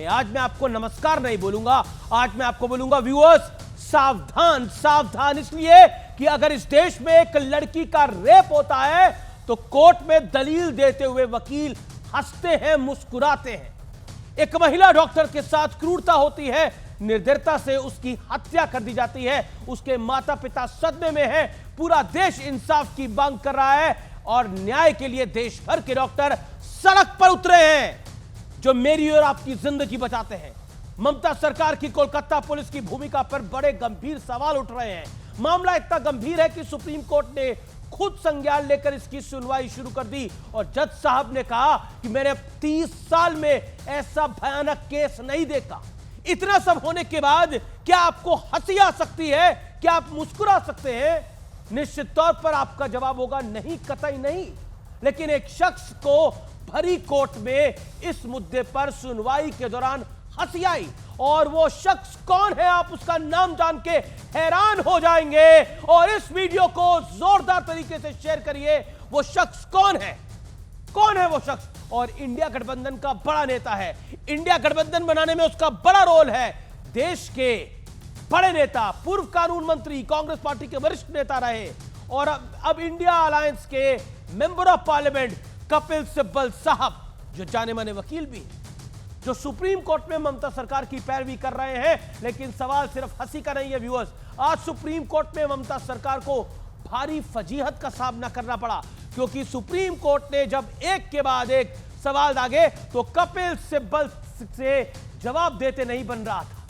आज मैं आपको नमस्कार नहीं बोलूंगा, आज मैं आपको बोलूंगा व्यूअर्स सावधान सावधान, इसलिए कि अगर इस देश में एक लड़की का रेप होता है तो कोर्ट में दलील देते हुए वकील हंसते हैं, मुस्कुराते हैं। एक महिला डॉक्टर के साथ क्रूरता होती है, निर्दयता से उसकी हत्या कर दी जाती है, उसके माता पिता सदमे में हैं, पूरा देश इंसाफ की मांग कर रहा है और न्याय के लिए देश भर के डॉक्टर सड़क पर उतरे हैं जो मेरी और आपकी जिंदगी बचाते हैं। ममता सरकार की कोलकाता पुलिस की भूमिका पर बड़े गंभीर सवाल उठ रहे हैं। मामला इतना गंभीर है कि सुप्रीम कोर्ट ने खुद संज्ञान लेकर इसकी सुनवाई शुरू कर दी और जज साहब ने कहा कि मैंने 30 साल में ऐसा भयानक केस नहीं देखा। इतना सब होने के बाद क्या आपको हंसी आ सकती है? क्या आप मुस्कुरा सकते हैं? निश्चित तौर पर आपका जवाब होगा नहीं, कतई नहीं। लेकिन एक शख्स को भरी कोर्ट में इस मुद्दे पर सुनवाई के दौरान हंसी आई, और वो शख्स कौन है आप उसका नाम जान के हैरान हो जाएंगे। और इस वीडियो को जोरदार तरीके से शेयर करिए। वो शख्स कौन है? कौन है वो शख्स? और इंडिया गठबंधन का बड़ा नेता है, इंडिया गठबंधन बनाने में उसका बड़ा रोल है। देश के बड़े नेता, पूर्व कानून मंत्री, कांग्रेस पार्टी के वरिष्ठ नेता रहे और अब इंडिया अलायंस के member of parliament Kapil Sibal साहब, जो जाने माने वकील भी, जो सुप्रीम कोर्ट में ममता सरकार की पैरवी कर रहे हैं। लेकिन सवाल सिर्फ हंसी का नहीं है व्यूअर्स, आज सुप्रीम कोर्ट में ममता सरकार को भारी फजीहत का सामना करना पड़ा, क्योंकि सुप्रीम कोर्ट ने जब एक के बाद एक सवाल दागे तो कपिल सिब्बल से जवाब देते नहीं बन रहा था।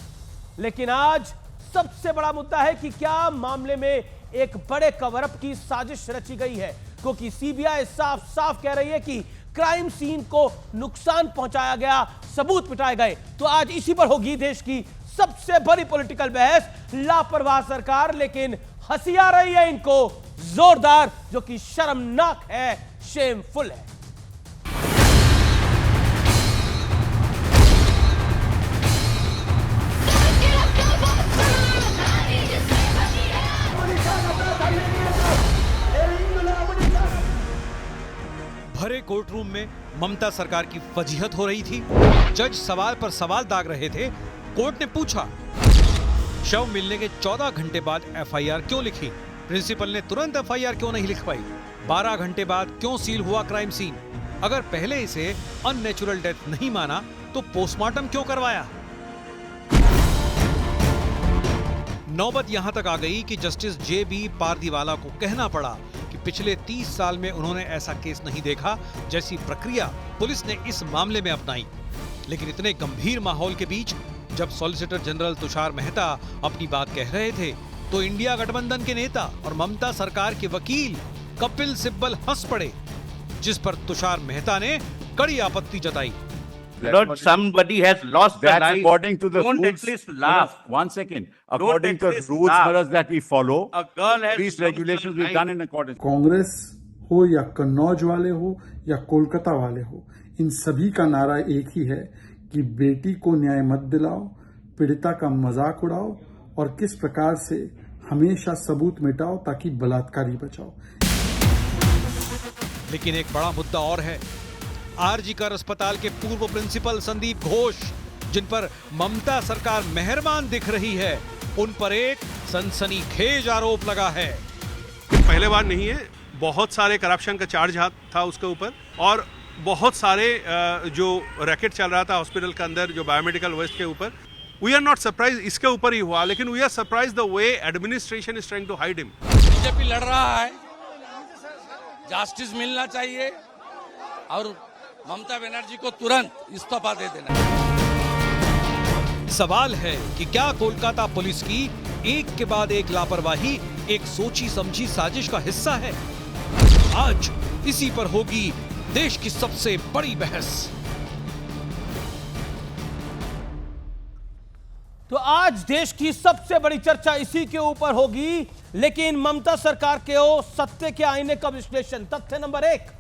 लेकिन आज सबसे बड़ा मुद्दा है कि क्या मामले में एक बड़े कवरअप की साजिश रची गई है, क्योंकि सीबीआई साफ साफ कह रही है कि क्राइम सीन को नुकसान पहुंचाया गया, सबूत मिटाए गए। तो आज इसी पर होगी देश की सबसे बड़ी पॉलिटिकल बहस। लापरवाह सरकार, लेकिन हंसी आ रही है इनको जोरदार, जो कि शर्मनाक है, शेमफुल है। भरे कोर्ट रूम में ममता सरकार की फजीहत हो रही थी। जज सवाल पर सवाल दाग रहे थे। कोर्ट ने पूछा, शव मिलने के 14 घंटे बाद एफआईआर क्यों लिखी? प्रिंसिपल ने तुरंत एफआईआर क्यों नहीं लिखवाई? 12 घंटे बाद क्यों सील हुआ क्राइम सीन? अगर पहले इसे अननेचुरल डेथ नहीं माना तो पोस्टमार्टम क्यों करवाया? नौबत यहां तक आ गई कि जस्टिस जे.बी. पारदीवाला को कहना पड़ा कि पिछले 30 साल में उन्होंने ऐसा केस नहीं देखा जैसी प्रक्रिया पुलिस ने इस मामले में अपनाई। लेकिन इतने गंभीर माहौल के बीच जब सॉलिसिटर जनरल तुषार मेहता अपनी बात कह रहे थे तो इंडिया गठबंधन के नेता और ममता सरकार के वकील कपिल सिब्बल हंस पड़े, जिस पर तुषार मेहता ने कड़ी आपत्ति जताई। Not somebody has lost the That's life. according to the Don't rules. at least laugh. One second. According to the least rules laugh. Maharaj, that we follow, A girl has these lost regulations her we've done life. in accordance. Congress हो या कन्नौज वाले हो या कोलकाता वाले हो, इन सभी का नारा एक ही है कि बेटी को न्याय मत दिलाओ, पीड़िता का मजाक उड़ाओ और किस प्रकार से हमेशा सबूत मिटाओ ताकि बलात्कारी बचाओ। लेकिन एक बड़ा मुद्दा और है। आरजीकर अस्पताल के पूर्व प्रिंसिपल संदीप घोष, जिन पर ममता सरकार मेहरबान दिख रही है, उन पर एक सनसनीखेज आरोप लगा है। पहले बार नहीं है, बहुत सारे करप्शन का चार्ज था उसके ऊपर और बहुत सारे जो रैकेट चल रहा था हॉस्पिटल के अंदर, जो बायोमेडिकल वेस्ट के ऊपर। वी आर नॉट सरप्राइज इसके ऊपर ही हुआ, लेकिन we are surprise the way administration is trying to hide him. BJP लड़ रहा है, जस्टिस मिलना चाहिए और ममता बनर्जी को तुरंत इस्तीफा दे देना। सवाल है कि क्या कोलकाता पुलिस की एक के बाद एक लापरवाही एक सोची समझी साजिश का हिस्सा है? आज इसी पर होगी देश की सबसे बड़ी बहस। तो आज देश की सबसे बड़ी चर्चा इसी के ऊपर होगी। लेकिन ममता सरकार के सत्य के आईने का विश्लेषण। तथ्य नंबर 1,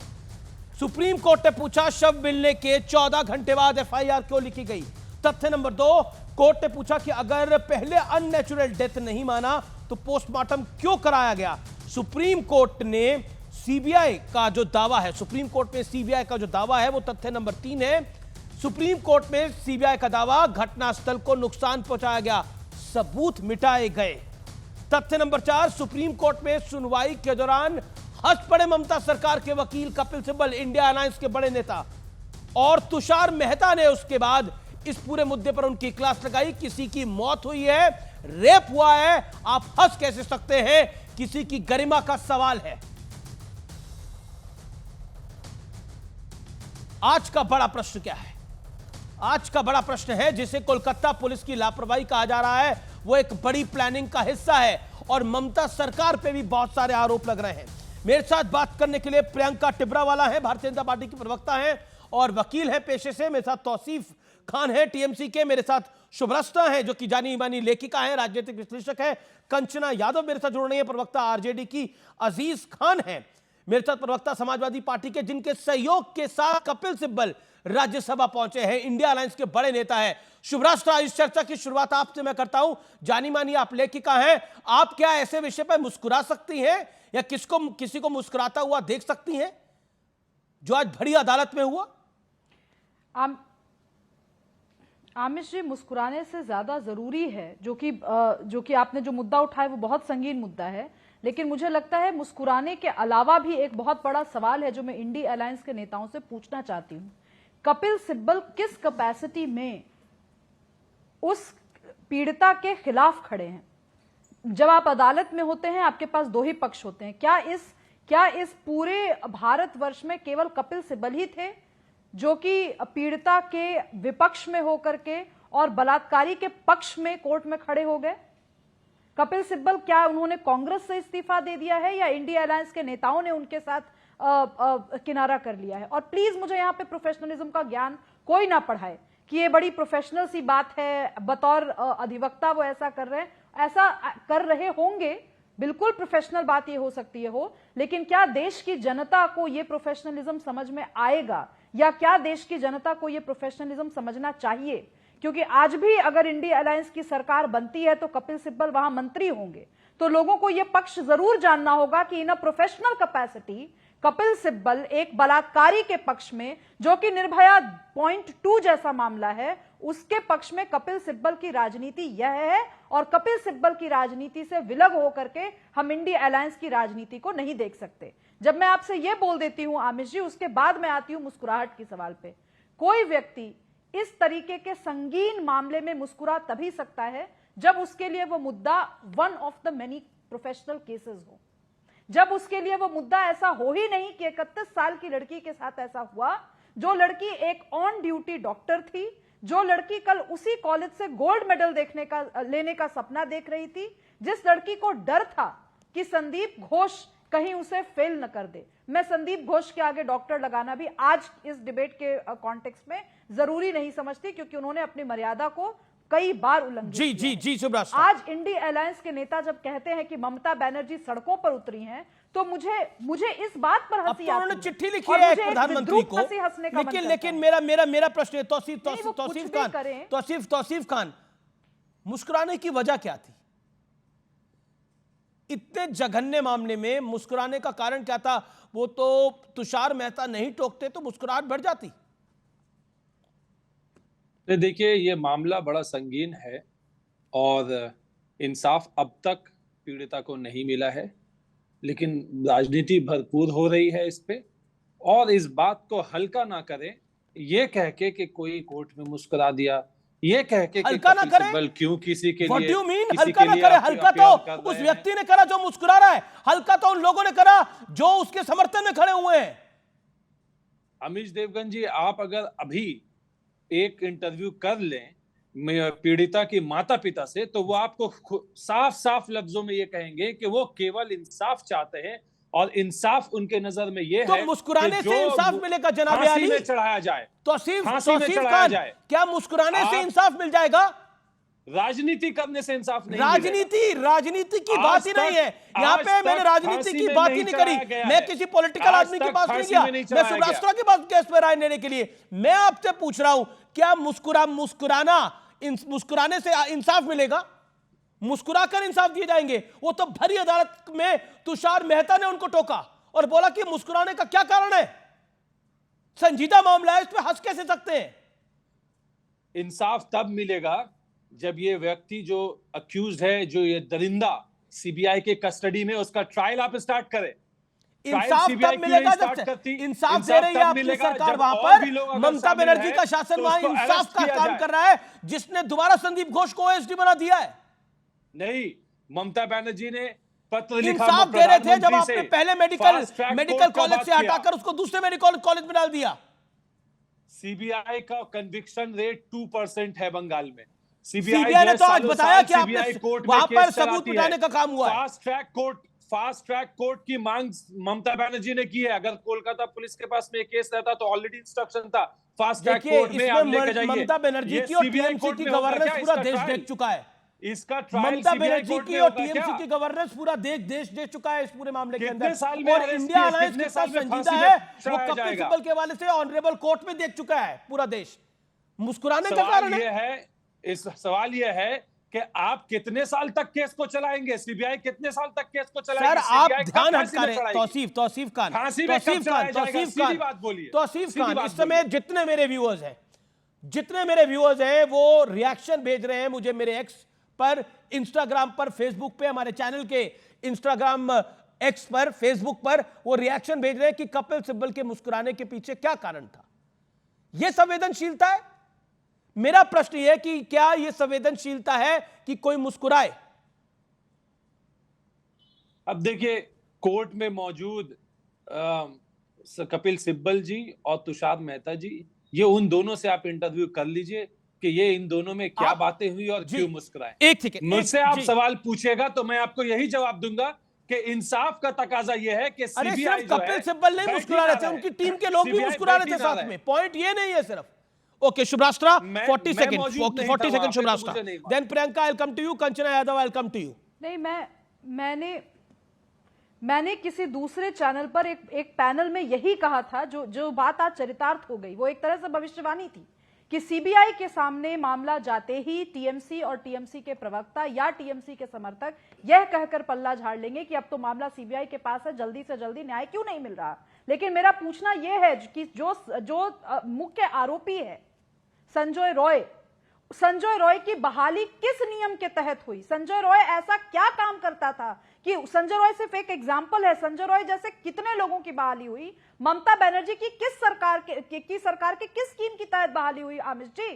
सुप्रीम कोर्ट ने पूछा शव मिलने के 14 घंटे बाद एफआईआर क्यों लिखी गई। तथ्य नंबर 2, कोर्ट ने पूछा कि अगर पहले अननेचुरल डेथ नहीं माना तो पोस्टमार्टम क्यों कराया गया। सुप्रीम कोर्ट ने सीबीआई का जो दावा है, सुप्रीम कोर्ट में सीबीआई का जो दावा है वो तथ्य नंबर 3 है। सुप्रीम कोर्ट में सीबीआई का दावा, घटनास्थल को नुकसान पहुंचाया गया, सबूत मिटाए गए। तथ्य नंबर 4, सुप्रीम कोर्ट में सुनवाई के दौरान हंस पड़े ममता सरकार के वकील कपिल सिब्बल, इंडिया अलायंस के बड़े नेता, और तुषार मेहता ने उसके बाद इस पूरे मुद्दे पर उनकी क्लास लगाई। किसी की मौत हुई है, रेप हुआ है, आप हंस कैसे सकते हैं? किसी की गरिमा का सवाल है। आज का बड़ा प्रश्न क्या है? आज का बड़ा प्रश्न है, जिसे कोलकाता पुलिस की लापरवाही कहा जा रहा है, वो एक बड़ी प्लानिंग का हिस्सा है और ममता सरकार पे भी बहुत सारे आरोप लग रहे हैं। मेरे साथ बात करने के लिए प्रियंका टिब्रावाला है, भारतीय जनता पार्टी की प्रवक्ता हैं और वकील हैं पेशे से। मेरे साथ तौसीफ खान है टीएमसी के, मेरे साथ शुभ्रस्ता है जो कि जानी मानी लेखिका है, राजनीतिक विश्लेषक है। कंचना यादव मेरे साथ जुड़ रही है, प्रवक्ता आरजेडी की। अजीज खान है मेरे साथ, प्रवक्ता समाजवादी पार्टी के, जिनके सहयोग के साथ कपिल सिब्बल राज्यसभा पहुंचे हैं, इंडिया अलायंस के बड़े नेता हैं। शुभ्रस्ता, इस चर्चा की शुरुआत आपसे मैं करता हूं। जानी मानी आप लेखिका हैं, आप क्या ऐसे विषय पर मुस्कुरा सकती हैं या किसी को मुस्कुराता हुआ देख सकती हैं जो आज बड़ी अदालत में हुआ? आमिश जी, मुस्कुराने से ज्यादा जरूरी है, जो कि आपने जो मुद्दा उठाया वो बहुत संगीन मुद्दा है, लेकिन मुझे लगता है मुस्कुराने के अलावा भी एक बहुत बड़ा सवाल है जो मैं इंडिया अलायंस के नेताओं से पूछना चाहती हूं। कपिल सिब्बल किस कैपेसिटी में उस पीड़िता के खिलाफ खड़े हैं? जब आप अदालत में होते हैं, आपके पास दो ही पक्ष होते हैं। क्या इस पूरे भारतवर्ष में केवल कपिल सिब्बल ही थे जो कि पीड़िता के विपक्ष में होकर के और बलात्कारी के पक्ष में कोर्ट में खड़े हो गए? कपिल सिब्बल, क्या उन्होंने कांग्रेस से इस्तीफा दे दिया है या इंडिया अलायंस के नेताओं ने उनके साथ किनारा कर लिया है? और प्लीज मुझे यहाँ पे प्रोफेशनलिज्म का ज्ञान कोई ना पढ़ाए कि ये बड़ी प्रोफेशनल सी बात है, बतौर अधिवक्ता वो ऐसा कर रहे हैं। ऐसा कर रहे होंगे, बिल्कुल प्रोफेशनल बात ये हो सकती है हो, लेकिन क्या देश की जनता को ये प्रोफेशनलिज्म समझ में आएगा या क्या देश की जनता को ये प्रोफेशनलिज्म समझना चाहिए? क्योंकि आज भी अगर इंडिया अलायंस की सरकार बनती है तो कपिल सिब्बल वहां मंत्री होंगे, तो लोगों को यह पक्ष जरूर जानना होगा कि in a professional capacity Kapil Sibal एक बलात्कारी के पक्ष में, जो कि निर्भया .2 जैसा मामला है, उसके पक्ष में कपिल सिब्बल की राजनीति यह है और कपिल सिब्बल की राजनीति से विलग होकर के हम इंडिया अलायंस की राजनीति को नहीं देख सकते। जब मैं आपसे यह बोल देती हूं आमिश जी, उसके बाद मैं आती हूं मुस्कुराहट के सवाल पे। कोई व्यक्ति इस तरीके के संगीन मामले में मुस्कुरा तभी सकता है जब उसके लिए वो मुद्दा one of the many professional cases हो, जब उसके लिए वो मुद्दा ऐसा हो ही नहीं कि 31 साल की लड़की के साथ ऐसा हुआ, जो लड़की एक ऑन ड्यूटी डॉक्टर थी, जो लड़की कल उसी कॉलेज से गोल्ड मेडल लेने का सपना देख रही थी, जिस लड़की को डर था कि संदीप घोष कहीं उसे फेल न कर दे। मैं संदीप घोष के आगे डॉक्टर लगाना भी आज इस डिबेट के कॉन्टेक्स्ट में जरूरी नहीं समझती, क्योंकि उन्होंने अपनी मर्यादा को कई बार उल्लंघित जी शुभ्रस्ता। आज इंडिया अलायंस के नेता जब कहते हैं कि ममता बनर्जी सड़कों पर उतरी हैं, तो मुझे इस बात पर हंसी आती है। उन्होंने चिट्ठी लिखी है प्रधानमंत्री को, लेकिन मेरा प्रश्न है, तौसीफ खान, मुस्कुराने की वजह क्या थी? इतने जघन्य मामले में मुस्कुराने का कारण क्या था? वो तो तुषार मेहता नहीं टोकते तो मुस्कुराहट बढ़ जाती। देखिए, ये मामला बड़ा संगीन है और इंसाफ अब तक पीड़िता को नहीं मिला है, लेकिन राजनीति भरपूर हो रही है इस पे। और इस बात को हल्का ना करें ये कह के कि कोई कोर्ट में मुस्कुरा दिया, ये कह के हल्का ना करें क्यों किसी के What लिए do you mean? किसी हल्का के ना लिए करे? हल्का तो उस व्यक्ति ने करा जो मुस्कुरा रहा है, हल्का तो उन लोगों ने करा जो उसके समर्थन में खड़े हुए हैं। अमीश देवगन जी, आप अगर अभी एक इंटरव्यू कर लें पीड़िता की माता पिता से, तो वो आपको साफ साफ लफ्जों में ये कहेंगे कि वो केवल इंसाफ चाहते हैं और इंसाफ उनके नजर में ये है मुस्कुराने से इंसाफ मिलेगा जनाब फांसी में चढ़ाया जाए, तौसीफ खान, क्या मुस्कुराने से इंसाफ मिल जाएगा? राजनीति करने से इंसाफ नहीं। राजनीति की बात ही नहीं है यहाँ पे। मैंने राजनीति की बात ही नहीं करी, मैं किसी पॉलिटिकल आदमी के पास नहीं गया, मैं शुभ्रस्ता के पास केस पे राय लेने के लिए। मैं आपसे पूछ रहा हूं, क्या मुस्कुराने से इंसाफ मिलेगा? मुस्कुराकर इंसाफ दिए जाएंगे? वो तो भरी अदालत में तुषार मेहता ने उनको टोका और बोला कि मुस्कुराने का क्या कारण है? संजीदा मामला है, इस पे हंस कैसे सकते हैं? इंसाफ तब मिलेगा जब ये व्यक्ति जो अक्यूज्ड है, जो ये दरिंदा सीबीआई के कस्टडी में, उसका ट्रायल आप स्टार्ट करें। इंसाफ तब मिलेगा जब इंसाफ दे रही है आपकी सरकार वहां पर, ममता बनर्जी का शासन वहां इंसाफ का काम कर रहा है, जिसने दोबारा संदीप घोष को ओएसडी बना दिया है। नहीं, ममता बनर्जी ने पत्र लिखा, इंसाफ दे रहे थे जब आपने पहले मेडिकल कॉलेज से हटाकर उसको दूसरे मेडिकल कॉलेज में डाल दिया। सीबीआई का कन्विक्शन रेट 2% है बंगाल में। सीबीआई ने तो आज बताया कि आपने वहां पर सबूत मिटाने का काम हुआ है। फास्ट ट्रैक कोर्ट की मांग ममता बनर्जी ने की है। अगर कोलकाता पुलिस के पास में केस रहता तो ऑलरेडी इंस्ट्रक्शन था फास्ट ट्रैक कोर्ट में आप लेके जाइए। ममता बनर्जी की और टीएमसी की गवर्नेंस पूरा देश देख चुका है। इसका ट्रायल ममता बनर्जी की और टीएमसी की गवर्नेंस पूरा देश देख चुका है इस पूरे मामले के अंदर। और इंडिया अलायंस के साथ संजीदा है वो कपिल सिब्बल के हवाले से ऑनरेबल कोर्ट में देख चुका है पूरा देश। मुस्कुराने का कारण है इस सवाल यह है कि आप कितने साल तक केस को चलाएंगे, सीबीआई कितने साल तक केस को चलाएगी? सर आप ध्यान हटा रहे हैं। तौसीफ खान इस समय जितने मेरे व्यूअर्स हैं वो रिएक्शन भेज रहे हैं मुझे मेरे एक्स पर, इंस्टाग्राम पर, फेसबुक पे, हमारे चैनल के इंस्टाग्राम एक्स पर, फेसबुक पर वो रिएक्शन भेज रहे हैं कि कपिल सिब्बल के मुस्कुराने के पीछे क्या कारण था। यह संवेदनशीलता है? मेरा प्रश्न यह है कि क्या यह संवेदनशीलता है कि कोई मुस्कुराए? अब देखिए, कोर्ट में मौजूद कपिल सिब्बल जी और तुषार मेहता जी, ये उन दोनों से आप इंटरव्यू कर लीजिए कि ये इन दोनों में क्या बातें हुई और क्यों मुस्कुराए। एक सेकंड, मुझसे आप सवाल पूछेगा तो मैं आपको यही जवाब दूंगा कि इंसाफ का तकाजा यह है कि सीबीआई जो है, कपिल सिब्बल नहीं मुस्कुरा रहे थे, उनकी टीम के लोग भी मुस्कुरा रहे थे साथ में। पॉइंट ये नहीं है सिर्फ। Okay Shubhrastha, 40 second Shubhrastha, then Priyanka, I will come to you, Kanchana Yadav, I will come to you. नहीं, मैंने किसी दूसरे चैनल पर एक पैनल में यही कहा था, जो बात आज चरितार्थ हो गई, वो एक तरह से भविष्यवाणी थी कि सीबीआई के सामने मामला जाते ही टीएमसी और टीएमसी के प्रवक्ता या टीएमसी के समर्थक यह कहकर पल्ला झाड़ लेंगे कि अब तो मामला सीबीआई के पास है, जल्दी से जल्दी न्याय क्यों नहीं मिल रहा। लेकिन मेरा पूछना यह है कि जो मुख्य आरोपी है संजय रॉय की बहाली किस नियम के तहत हुई? संजय रॉय ऐसा क्या काम करता था कि संजय रॉय सिर्फ एक एग्जाम्पल है। संजय रॉय जैसे कितने लोगों की बहाली हुई? ममता बनर्जी की सरकार के किस स्कीम की तहत बहाली हुई आमिर जी?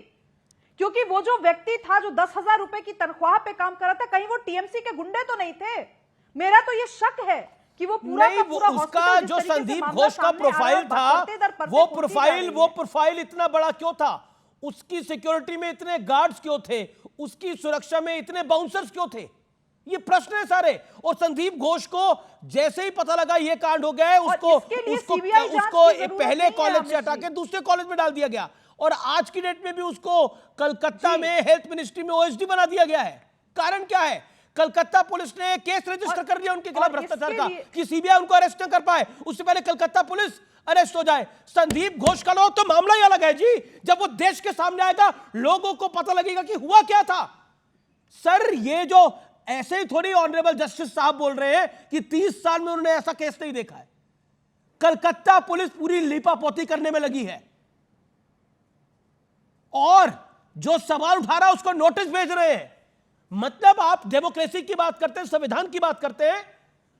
क्योंकि वो जो व्यक्ति था जो 10,000 रुपए की तनख्वाह पे काम कर रहा था, कहीं वो टीएमसी के गुंडे तो नहीं थे? मेरा तो ये शक है कि वो पूरा का पूरा उसका जो संदीप घोष का प्रोफाइल था, वो प्रोफाइल इतना बड़ा क्यों था? उसकी सिक्योरिटी में इतने गार्ड्स क्यों थे? उसकी सुरक्षा में इतने बाउंसर्स क्यों थे? ये प्रश्न है सारे। और संदीप घोष को जैसे ही पता लगा ये कांड हो गया है, उसको पहले कॉलेज से हटा के दूसरे कॉलेज में डाल दिया गया और आज की डेट में भी उसको कलकत्ता में हेल्थ मिनिस्ट्री में ओएसडी बना दिया गया है। कारण क्या है? कलकत्ता पुलिस ने केस रजिस्टर कर दिया उनके खिलाफ भ्रष्टाचार का कि सीबीआई उनको अरेस्ट न कर पाए, उससे पहले कलकत्ता पुलिस अरेस्ट हो जाए। संदीप घोष का लो तो मामला ही अलग है जी। जब वो देश के सामने आएगा लोगों को पता लगेगा कि हुआ क्या था। सर ये जो ऐसे ही थोड़ी ऑनरेबल जस्टिस साहब बोल रहे हैं कि 30 साल में उन्होंने ऐसा केस नहीं देखा है। कलकत्ता पुलिस पूरी लीपापोती करने में लगी है और जो सवाल उठा रहा है उसको नोटिस भेज रहे हैं। मतलब आप डेमोक्रेसी की बात करते हैं, संविधान की बात करते हैं।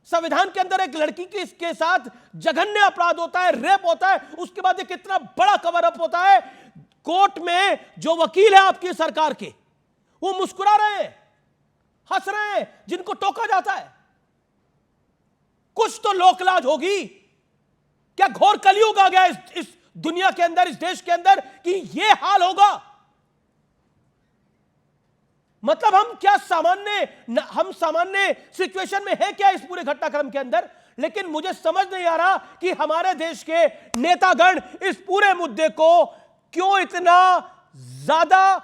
संविधान के अंदर एक लड़की के साथ जघन्य अपराध होता है, रेप होता है, उसके बाद एक इतना बड़ा कवर अप होता है। कोर्ट में जो वकील है आपकी सरकार के, वो मुस्कुरा रहे हैं, हंस रहे हैं, जिनको टोका जाता है। कुछ तो लोकलाज होगी। क्या घोर कलयुग आ गया इस दुनिया के अंदर, इस देश के अंदर कि यह हाल होगा? मतलब हम सामान्य सिचुएशन में है क्या इस पूरे घटनाक्रम के अंदर? लेकिन मुझे समझ नहीं आ रहा कि हमारे देश के नेतागण इस पूरे मुद्दे को क्यों इतना ज्यादा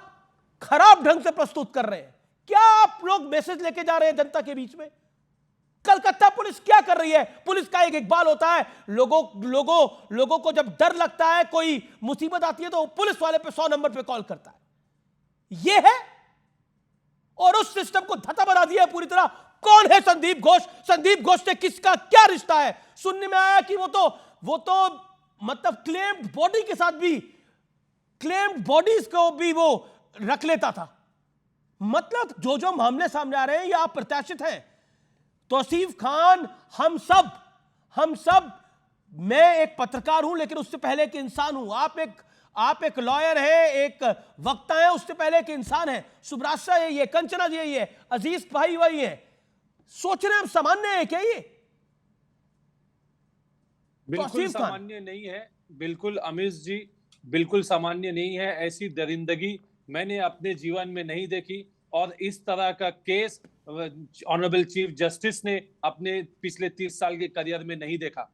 खराब ढंग से प्रस्तुत कर रहे हैं। क्या आप लोग मैसेज लेके जा रहे हैं जनता के बीच में? कलकत्ता पुलिस क्या कर रही है? पुलिस का एक इकबाल होता है, लोगों को जब डर लगता है, कोई मुसीबत आती है तो पुलिस वाले पे 100 नंबर पे कॉल करता है। यह है और उस सिस्टम को धता बना दिया है पूरी तरह। कौन है संदीप घोष? संदीप घोष से किसका क्या रिश्ता है? सुनने में आया कि वो तो मतलब क्लेम्ड बॉडी के साथ भी क्लेम्ड बॉडीज को भी वो रख लेता था। मतलब जो जो मामले सामने आ रहे हैं ये अप्रत्याशित हैं। तौसीफ खान, हम सब, मैं एक पत्रकार हूं लेकिन उससे पहले एक इंसान हूं। आप एक लॉयर हैं, एक वक्ता हैं, उससे पहले एक इंसान है। सुब्राशा यही है, कंचना जी यही है, अजीज भाई वही है। सोच रहे हैं हम सामान्य है क्या ये? बिल्कुल सामान्य नहीं है, बिल्कुल अमीश जी, बिल्कुल सामान्य नहीं है। ऐसी दरिंदगी मैंने अपने जीवन में नहीं देखी और इस तरह का केस ऑनरेबल चीफ जस्टिस ने अपने पिछले 30 साल के करियर में नहीं देखा।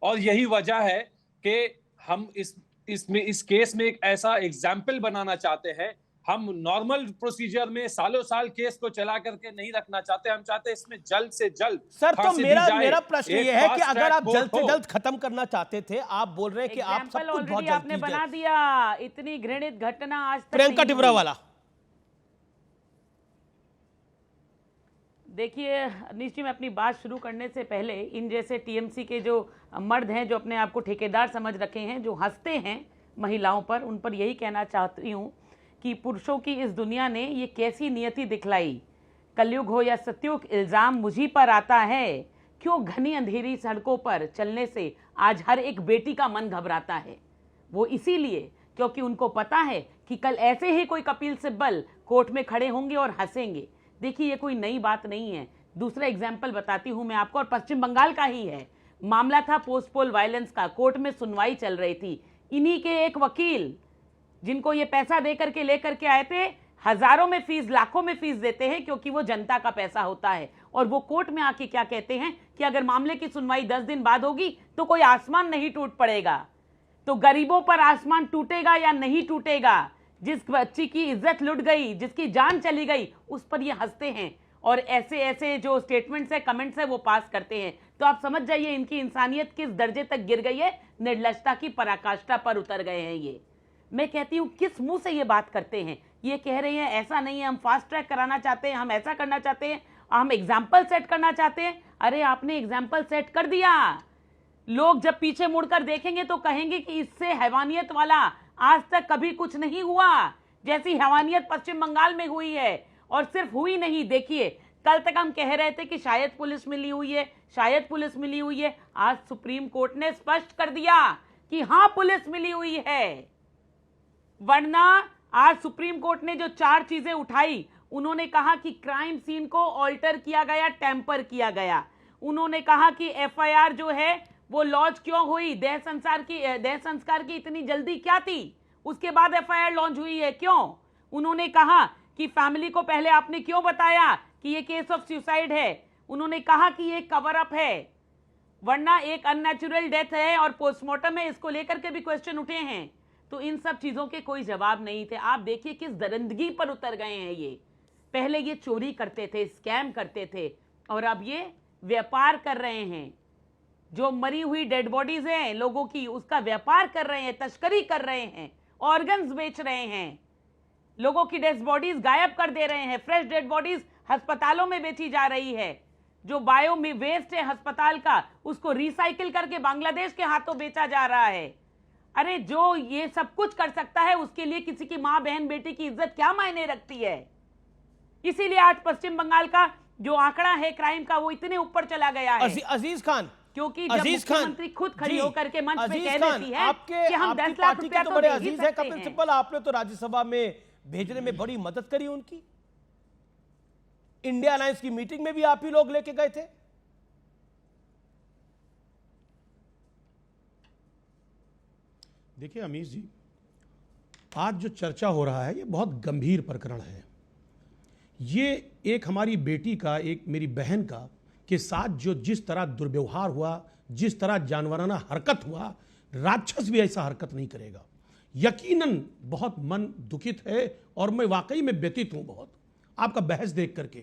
और यही वजह है कि हम इस केस में एक ऐसा एग्जाम्पल बनाना चाहते हैं। हम नॉर्मल प्रोसीजर में सालों साल केस को चला करके नहीं रखना चाहते। हम चाहते हैं इसमें जल्द से जल्द सर, तो मेरा प्रश्न ये है कि अगर आप जल्द से जल्द खत्म करना चाहते थे, आप बोल रहे हैं कि आप सब कुछ बहुत जल्द आपने बना दिया। इतनी घृणित घटना आज तक प्रियंका टिब्रा वाला। देखिए अनीश जी, मैं अपनी बात शुरू करने से पहले इन जैसे टीएमसी के जो मर्द हैं, जो अपने आप को ठेकेदार समझ रखे हैं, जो हंसते हैं महिलाओं पर, उन पर यही कहना चाहती हूँ कि पुरुषों की इस दुनिया ने ये कैसी नियति दिखलाई। कलयुग हो या सतयुग, इल्ज़ाम मुझी पर आता है। क्यों घनी अंधेरी सड़कों पर चलने से आज हर एक बेटी का मन घबराता है? वो इसीलिए क्योंकि उनको पता है कि कल ऐसे ही कोई कपिल सिब्बल कोर्ट में खड़े होंगे और हंसेंगे। देखिए ये कोई नई बात नहीं है। दूसरा एग्जाम्पल बताती हूँ मैं आपको, और पश्चिम बंगाल का ही है। मामला था पोस्ट पोल वायलेंस का, कोर्ट में सुनवाई चल रही थी। इन्हीं के एक वकील जिनको ये पैसा दे करके लेकर के आए थे, हजारों में फीस, लाखों में फीस देते हैं क्योंकि वो जनता का पैसा होता है। और वो कोर्ट में आके क्या कहते हैं कि अगर मामले की सुनवाई 10 दिन बाद होगी तो कोई आसमान नहीं टूट पड़ेगा। तो गरीबों पर आसमान टूटेगा या नहीं टूटेगा? जिस बच्ची की इज्जत लुट गई, जिसकी जान चली गई, उस पर ये हंसते हैं और ऐसे ऐसे जो स्टेटमेंट्स है, कमेंट्स है, वो पास करते हैं। तो आप समझ जाइए इनकी इंसानियत किस दर्जे तक गिर गई है, निर्लजता की पराकाष्ठा पर उतर गए हैं ये। मैं कहती हूँ किस मुंह से ये बात करते हैं? ये कह रहे हैं ऐसा नहीं है, हम फास्ट ट्रैक कराना चाहते हैं, हम ऐसा करना चाहते हैं, हम एग्जाम्पल सेट करना चाहते हैं। अरे आपने एग्जाम्पल सेट कर दिया। लोग जब पीछे मुड़कर देखेंगे तो कहेंगे कि इससे हैवानियत वाला आज तक कभी कुछ नहीं हुआ, जैसी हैवानियत पश्चिम बंगाल में हुई है। और सिर्फ हुई नहीं, देखिए कल तक हम कह रहे थे कि शायद पुलिस मिली हुई है, शायद पुलिस मिली हुई है। आज सुप्रीम कोर्ट ने स्पष्ट कर दिया कि हां पुलिस मिली हुई है। वरना आज सुप्रीम कोर्ट ने जो 4 चीजें उठाई, उन्होंने कहा कि क्राइम सीन को ऑल्टर किया गया, टेम्पर किया गया। उन्होंने कहा कि एफआईआर जो है वो लॉन्च क्यों हुई, देह संस्कार की इतनी जल्दी क्या थी, उसके बाद एफआईआर लॉन्च हुई है क्यों? उन्होंने कहा कि फैमिली को पहले आपने क्यों बताया कि ये केस ऑफ सुसाइड है? उन्होंने कहा कि ये कवर अप है, वरना एक अननेचुरल डेथ है और पोस्टमार्टम है, इसको लेकर के भी क्वेश्चन उठे हैं। तो इन सब चीजों के कोई जवाब नहीं थे। आप देखिए किस दरिंदगी पर उतर गए हैं ये। पहले ये चोरी करते थे, स्कैम करते थे, और अब ये व्यापार कर रहे हैं। जो मरी हुई डेड बॉडीज हैं लोगों की, उसका व्यापार कर रहे हैं, तस्करी कर रहे हैं, ऑर्गन्स बेच रहे हैं, लोगों की डेड बॉडीज गायब कर दे रहे हैं। फ्रेश डेड बॉडीज अस्पतालों में बेची जा रही है। जो बायो में वेस्ट है अस्पताल का, उसको रिसाइकिल करके बांग्लादेश के हाथों बेचा जा रहा है। अरे जो ये सब कुछ कर सकता है, उसके लिए किसी की मां, बहन, बेटी की इज्जत क्या मायने रखती है? इसीलिए आज पश्चिम बंगाल का जो आंकड़ा है क्राइम का, वो इतने ऊपर चला गया है। अजीज खान, क्योंकि जब मुख्यमंत्री खुद खड़ी होकर के मंच पे कह देती है कि हम 10 लाख रुपया तो बड़े अजीज है कपिल सिब्बल, आपने तो राज्यसभा में भेजने में बड़ी मदद करी उनकी। इंडिया अलायंस की मीटिंग में भी आप ही लोग लेके गए थे। देखिए अमीश जी, आज जो चर्चा हो रहा है ये बहुत गंभीर प्रकरण है। ये एक हमारी बेटी का, एक मेरी बहन का के साथ जो जिस तरह दुर्व्यवहार हुआ, जिस तरह जानवराना हरकत हुआ, राक्षस भी ऐसा हरकत नहीं करेगा। यकीनन बहुत मन दुखित है और मैं वाकई में व्यथित हूं बहुत आपका बहस देख करके।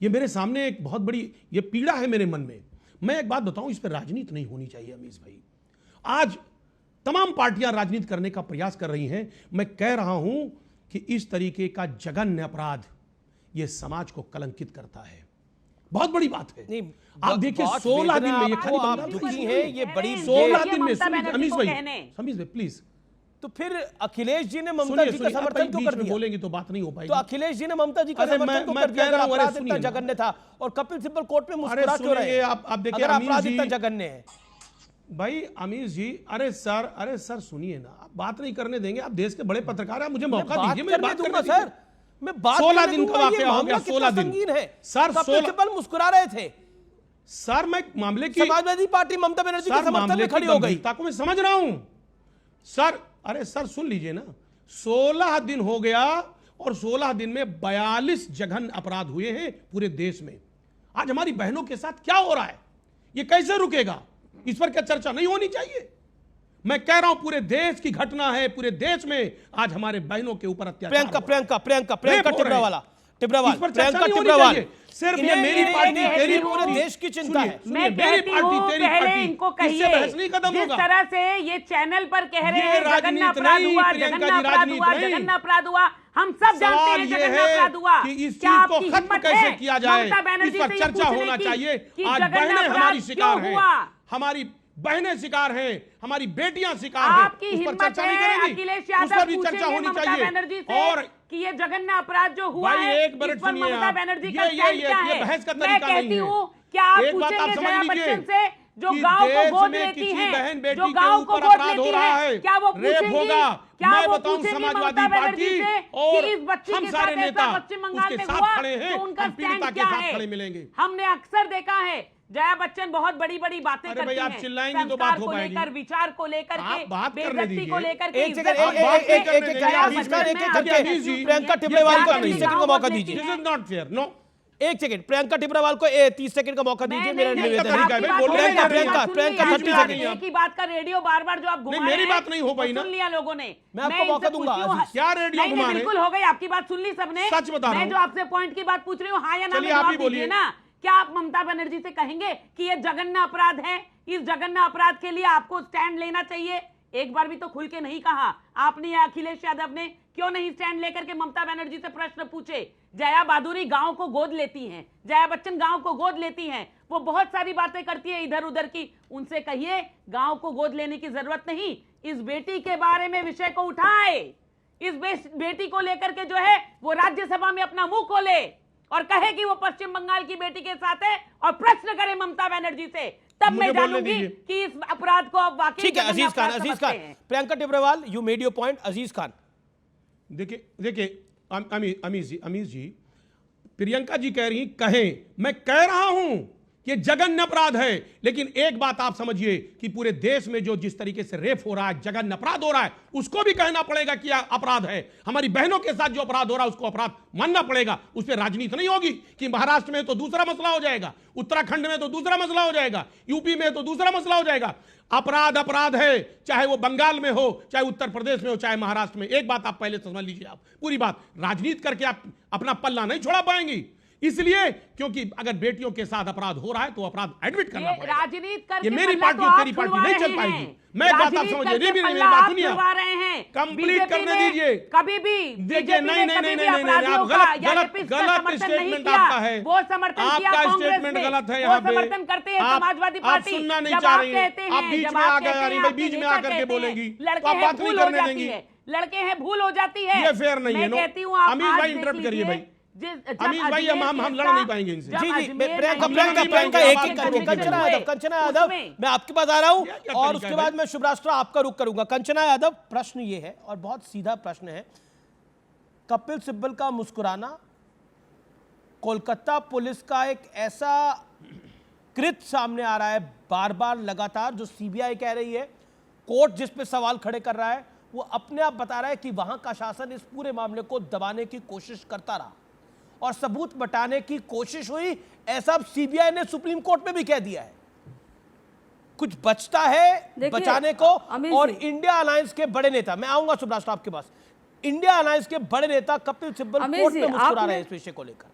ये मेरे सामने एक बहुत बड़ी ये पीड़ा है मेरे मन में। मैं एक बात बताऊं, इस पर राजनीति नहीं होनी चाहिए अमीश भाई। आज तमाम पार्टियां राजनीति करने का प्रयास कर रही हैं। मैं कह रहा हूं कि इस तरीके का जघन्य अपराध ये समाज को कलंकित करता है। बहुत बड़ी बात है। नहीं, आप देखिए 16 दिन में ये खाली दुखी है, ये बड़ी 16 दिन में अमीश भाई प्लीज। तो फिर अखिलेश जी ने ममता सुनिए, जी का सुनिए, आप समर्थन भाई क्यों बीच कर में दिया? बोलेंगे तो बात नहीं हो पाएगी। तो अखिलेश जी ने ममता जी का अरे समर्थन क्यों मैं कर दिया? कह रहा अगर हूं, अरे अपराध इतना सुनिए ना। जघन्य था और कपिल सिब्बल कोर्ट में मुस्कुरा अरे क्यों रहे सुनिए, हैं? आप देखिए, अगर अमीर अपराध जी- इतना जघन्य है। भाई अमीर जी, अरे सर सुनिए ना, आप बात नहीं करने देंगे? आप देश के बड़े पत्रकार हैं, मुझे मौका बात दीजिए, मैं करने बात दूंगा करने सर, दीजिए। मैं बात 16 करने दिन का दूंगा, ये वाकया हो गया, मामला कितना 16 दिन। संगीन है सर, कपिल 16 सिब्बल मुस्कुरा रहे थे, सर मैं मामले की समाजवादी पार्टी ममता बनर्जी के सर समर्थन मामले में की खड़ी हो गई। गंभीरता को मैं समझ रहा हूं सर। अरे सर सुन लीजिए ना, 16 दिन हो गया और 16 दिन में 42 जघन्य अपराध हुए हैं पूरे देश में। आज हमारी बहनों के साथ क्या हो रहा है, ये कैसे रुकेगा? इस पर क्या चर्चा नहीं होनी चाहिए? मैं कह रहा हूं पूरे देश की घटना है, पूरे देश में आज हमारे बहनों के ऊपर अत्याचार प्रियंका हो रहा है। प्रियंका रेप हो रहे टिब्रावाल हैं। टिब्रावाल इस पर चर्चा प्रियंका नहीं होनी टिब्रावाल चाहिए। सिर्फ ये इन्हें- मेरी इन्हें- पार्टी, इन्हें- तेरी इन्हें पूरे पार्टी- देश की चिंता है। सुनिए, मैं मेरी कहती पार्टी, हूँ तेरी पहले पार्टी, इनको इससे कहिए, बहस नहीं खत्म जिस होगा। तरह से ये चैनल पर कह रहे ये हैं जघन्य राजनीति अपराध नहीं, हुआ, प्रियंका जघन्य जी, अपराध राजनीति हुआ, नहीं। जघन्य अपराध हुआ, हम सब जानते सवाल हैं ये जघन्य है अपराध हुआ। कि इस क्या चीज को आपकी खत्म हिम्मत कैसे है किया जाए, ममता बनर्जी इस पर से ये चर्चा पूछने होना की चाहिए। कि आज जघन्य बहनें अपराध हमारी क्यों शिकार हैं, हुआ? हमारी बहनें शिकार हैं, हमारी बेटियां शिकार हैं। आपकी उस पर हिम्मत चर्चा नहीं है करेंगी? अखिलेश उस यादव पर भी चर्चा पूछेंगे होनी ममता चाहिए। बनर्जी से और कि ये जघन्य अपराध जो हुआ भाई है एक मिनट इस पर सुनिए ममता आप। बनर्जी का ये स्टैंड क्या है? बहस का मैं तरीका नहीं कहती है। हूँ क्या आप एक बात आप पूछेंगे समझ जया लीजिए बच्चन से जो कि गांव को देश गोद में लेती किसी हैं, बहन बेटी जो के गांव को ऊपर गोद अपराध हो लेती रहा हैं, है, क्या वो रेप पूछेंगी? होगा। क्या मैं वो बताऊं पूछेंगी समाजवादी ममता बनर्जी पार्टी से और कि इस बच्ची हम के सारे साथ ऐसा नेता पश्चिम बंगाल उसके में साथ हुआ खड़े हैं, तो उनका हम पीड़िता स्टैंड के क्या साथ है? खड़े मिलेंगे। हमने अक्सर देखा है जया बच्चन बहुत बड़ी बड़ी बातें अरे करती भाई, आप हैं, चिल्लाएंगी तो संस्कार बात हो को पाएगी। लेकर, विचार को लेकर आप के, बात करने बेइज्जती दीजिए। को लेकर के, एक जगह इज्जत को एक- एक- लेकर एक- के, एक- एक- जया बीच में बच्चन एक- ने एक- अपने एक- नेतृत्व प्रियंका में टिब्रेवाल को जया 30 बच्चन सेकंड का गांव मौका गोद दीजिए। लेती दिस हैं। Is not fair. नो, एक सेकंड, प्रियंका टिब्रावाल को 30 सेकंड का मौका दीजिए। नहीं, मेरा नहीं, निवेदन तरीका है। है, भाई, आपकी बोलने बात का सुन ली, तरीका। आपकी प्रियंका, बात 30 सुन ली, सेकंड। एक ही बात का रेडियो बार-बार जो आप घुमा नहीं, मेरी रहे हैं, बात नहीं हो पाई वो ना। सुन लिया लोगों ने। मैं आपको इनसे मौका दूंगा, पूछती हूँ, अजीज। क्या रेडियो नहीं, घुमा रहे? बिल्कुल हो गई, आपकी बात सुन ली सबने। सच बता रहा मैं हूं। जो आपसे पॉइंट की बात पूछ रही हूँ, हाँ या ना में चलिए, आप ही जवाब दीजिए बोलिए। ना। क्या आप ममता बनर्जी से कहेंगे कि ये जघन्य अपराध है, इस जघन्य अपराध के लिए आपको स्टैंड लेना चाहिए? एक बार भी तो खुल के नहीं कहा आपने या अखिलेश यादव ने। क्यों नहीं स्टैंड लेकर के ममता बनर्जी से प्रश्न पूछे? जया बहादुरी गांव को गोद लेती हैं, जया बच्चन गांव को गोद लेती हैं, वो बहुत सारी बातें करती है इधर उधर की। उनसे कहिए गांव को गोद लेने की जरूरत नहीं, इस बेटी के बारे में विषय को उठाए, इस बेटी को लेकर के जो है वो राज्यसभा में अपना मुंह खोले और कहे कि वो पश्चिम बंगाल की बेटी के साथ है और प्रश्न करे ममता बनर्जी से। तब मुझे मैं बोलने जानूंगी दीजिए। कि इस अपराध को आप वाकई ठीक है, जघन्य अजीज खान, अपराध अजीज समझते खान, हैं। Priyanka Tibrewal, you made your point. Aziz Khan, देखिए अमीर जी, प्रियंका जी कह रही कहें, मैं कह रहा हूं ये जघन्य अपराध है, लेकिन एक बात आप समझिए कि पूरे देश में जो जिस तरीके से रेप हो रहा है, जघन्य अपराध हो रहा है, उसको भी कहना पड़ेगा कि अपराध है। हमारी बहनों के साथ जो अपराध हो रहा है उसको अपराध मानना पड़ेगा। उस पर राजनीति नहीं होगी कि महाराष्ट्र में तो दूसरा मसला हो जाएगा, उत्तराखंड में तो दूसरा मसला हो जाएगा, यूपी में तो दूसरा मसला हो जाएगा। अपराध अपराध है, चाहे वो बंगाल में हो, चाहे उत्तर प्रदेश में हो, चाहे महाराष्ट्र में। एक बात आप पहले समझ लीजिए, आप पूरी बात, राजनीति करके आप अपना पल्ला नहीं छोड़ा पाएंगी। इसलिए क्योंकि अगर बेटियों के साथ अपराध हो रहा है तो अपराध एडमिट करना पड़ेगा। राजनीति करके ये मेरी पल्ला पार्टी तो और आप तेरी पार्टी छुड़वा नहीं चल रहे पाएगी। हैं। मैं एक बात आप राजनीति समझिए, करके नहीं मेरी पल्ला बात आप सुनिए, छुड़वा रहे हैं। कंप्लीट बीजेपी करने ने दीजिए। कभी भी देखिए, बीजेपी नहीं ने नहीं कभी नहीं भी नहीं नहीं, अपराधियों आप का या गलत रेपिस्ट का गलत समर्थन नहीं स्टेटमेंट किया। आपका है। वो समर्थन किया आपका कांग्रेस स्टेटमेंट ने। गलत है। वो यहाँ पे समर्थन करते हैं आप समाजवादी पार्टी। सुनना नहीं जब चाह आप रही कहते हैं, हैं, आप बीच जब में आप आ कहते गए, हैं, भाई आपके बीच में नेता आकर के कहते हैं, बोलेंगी तो लड़के आप हैं, बात नहीं भूल हो करने जाती देंगी। है, लड़के हैं, भूल हो जाती है। ये फेयर नहीं है। मैं नो, कहती हूँ आप अमीर आज भाई देख इंटरप्ट करिए लीजिए, भाई। जब अमीर भाई, अजमेर हम केस लड़ का- नहीं पाएंगे इनसे। जब जी जी, अजमेर प्रियंका नहीं प्रियंका हुए, प्रियंका आप एक बात एक करिए, करके कंचना हुए, यादव, कंचना यादव, उसमें- मैं आपके पास आ रहा हूं क्या और तरीका उसके है बाद भाई? मैं शुभ राष्ट्र आपका रुख करूंगा। कंचना यादव, प्रश्न ये है और बहुत सीधा प्रश्न है, कपिल सिब्बल का मुस्कुराना कोलकाता पुलिस का एक ऐसा कृत सामने आ रहा है बार बार लगातार, जो सीबीआई कह रही है, कोर्ट जिस पे सवाल खड़े कर रहा है, वो अपने आप बता रहा है कि वहां का शासन इस पूरे मामले को दबाने की कोशिश करता रहा और सबूत बटाने की कोशिश हुई। ऐसा अब सीबीआई ने सुप्रीम कोर्ट में भी कह दिया है। कुछ बचता है बचाने को। और इंडिया अलायंस के बड़े नेता, मैं आऊंगा सुब्राष्ट्र आपके पास, इंडिया अलायंस के बड़े नेता कपिल सिब्बल कोर्ट में मुस्कुरा रहे हैं इस विषय को लेकर।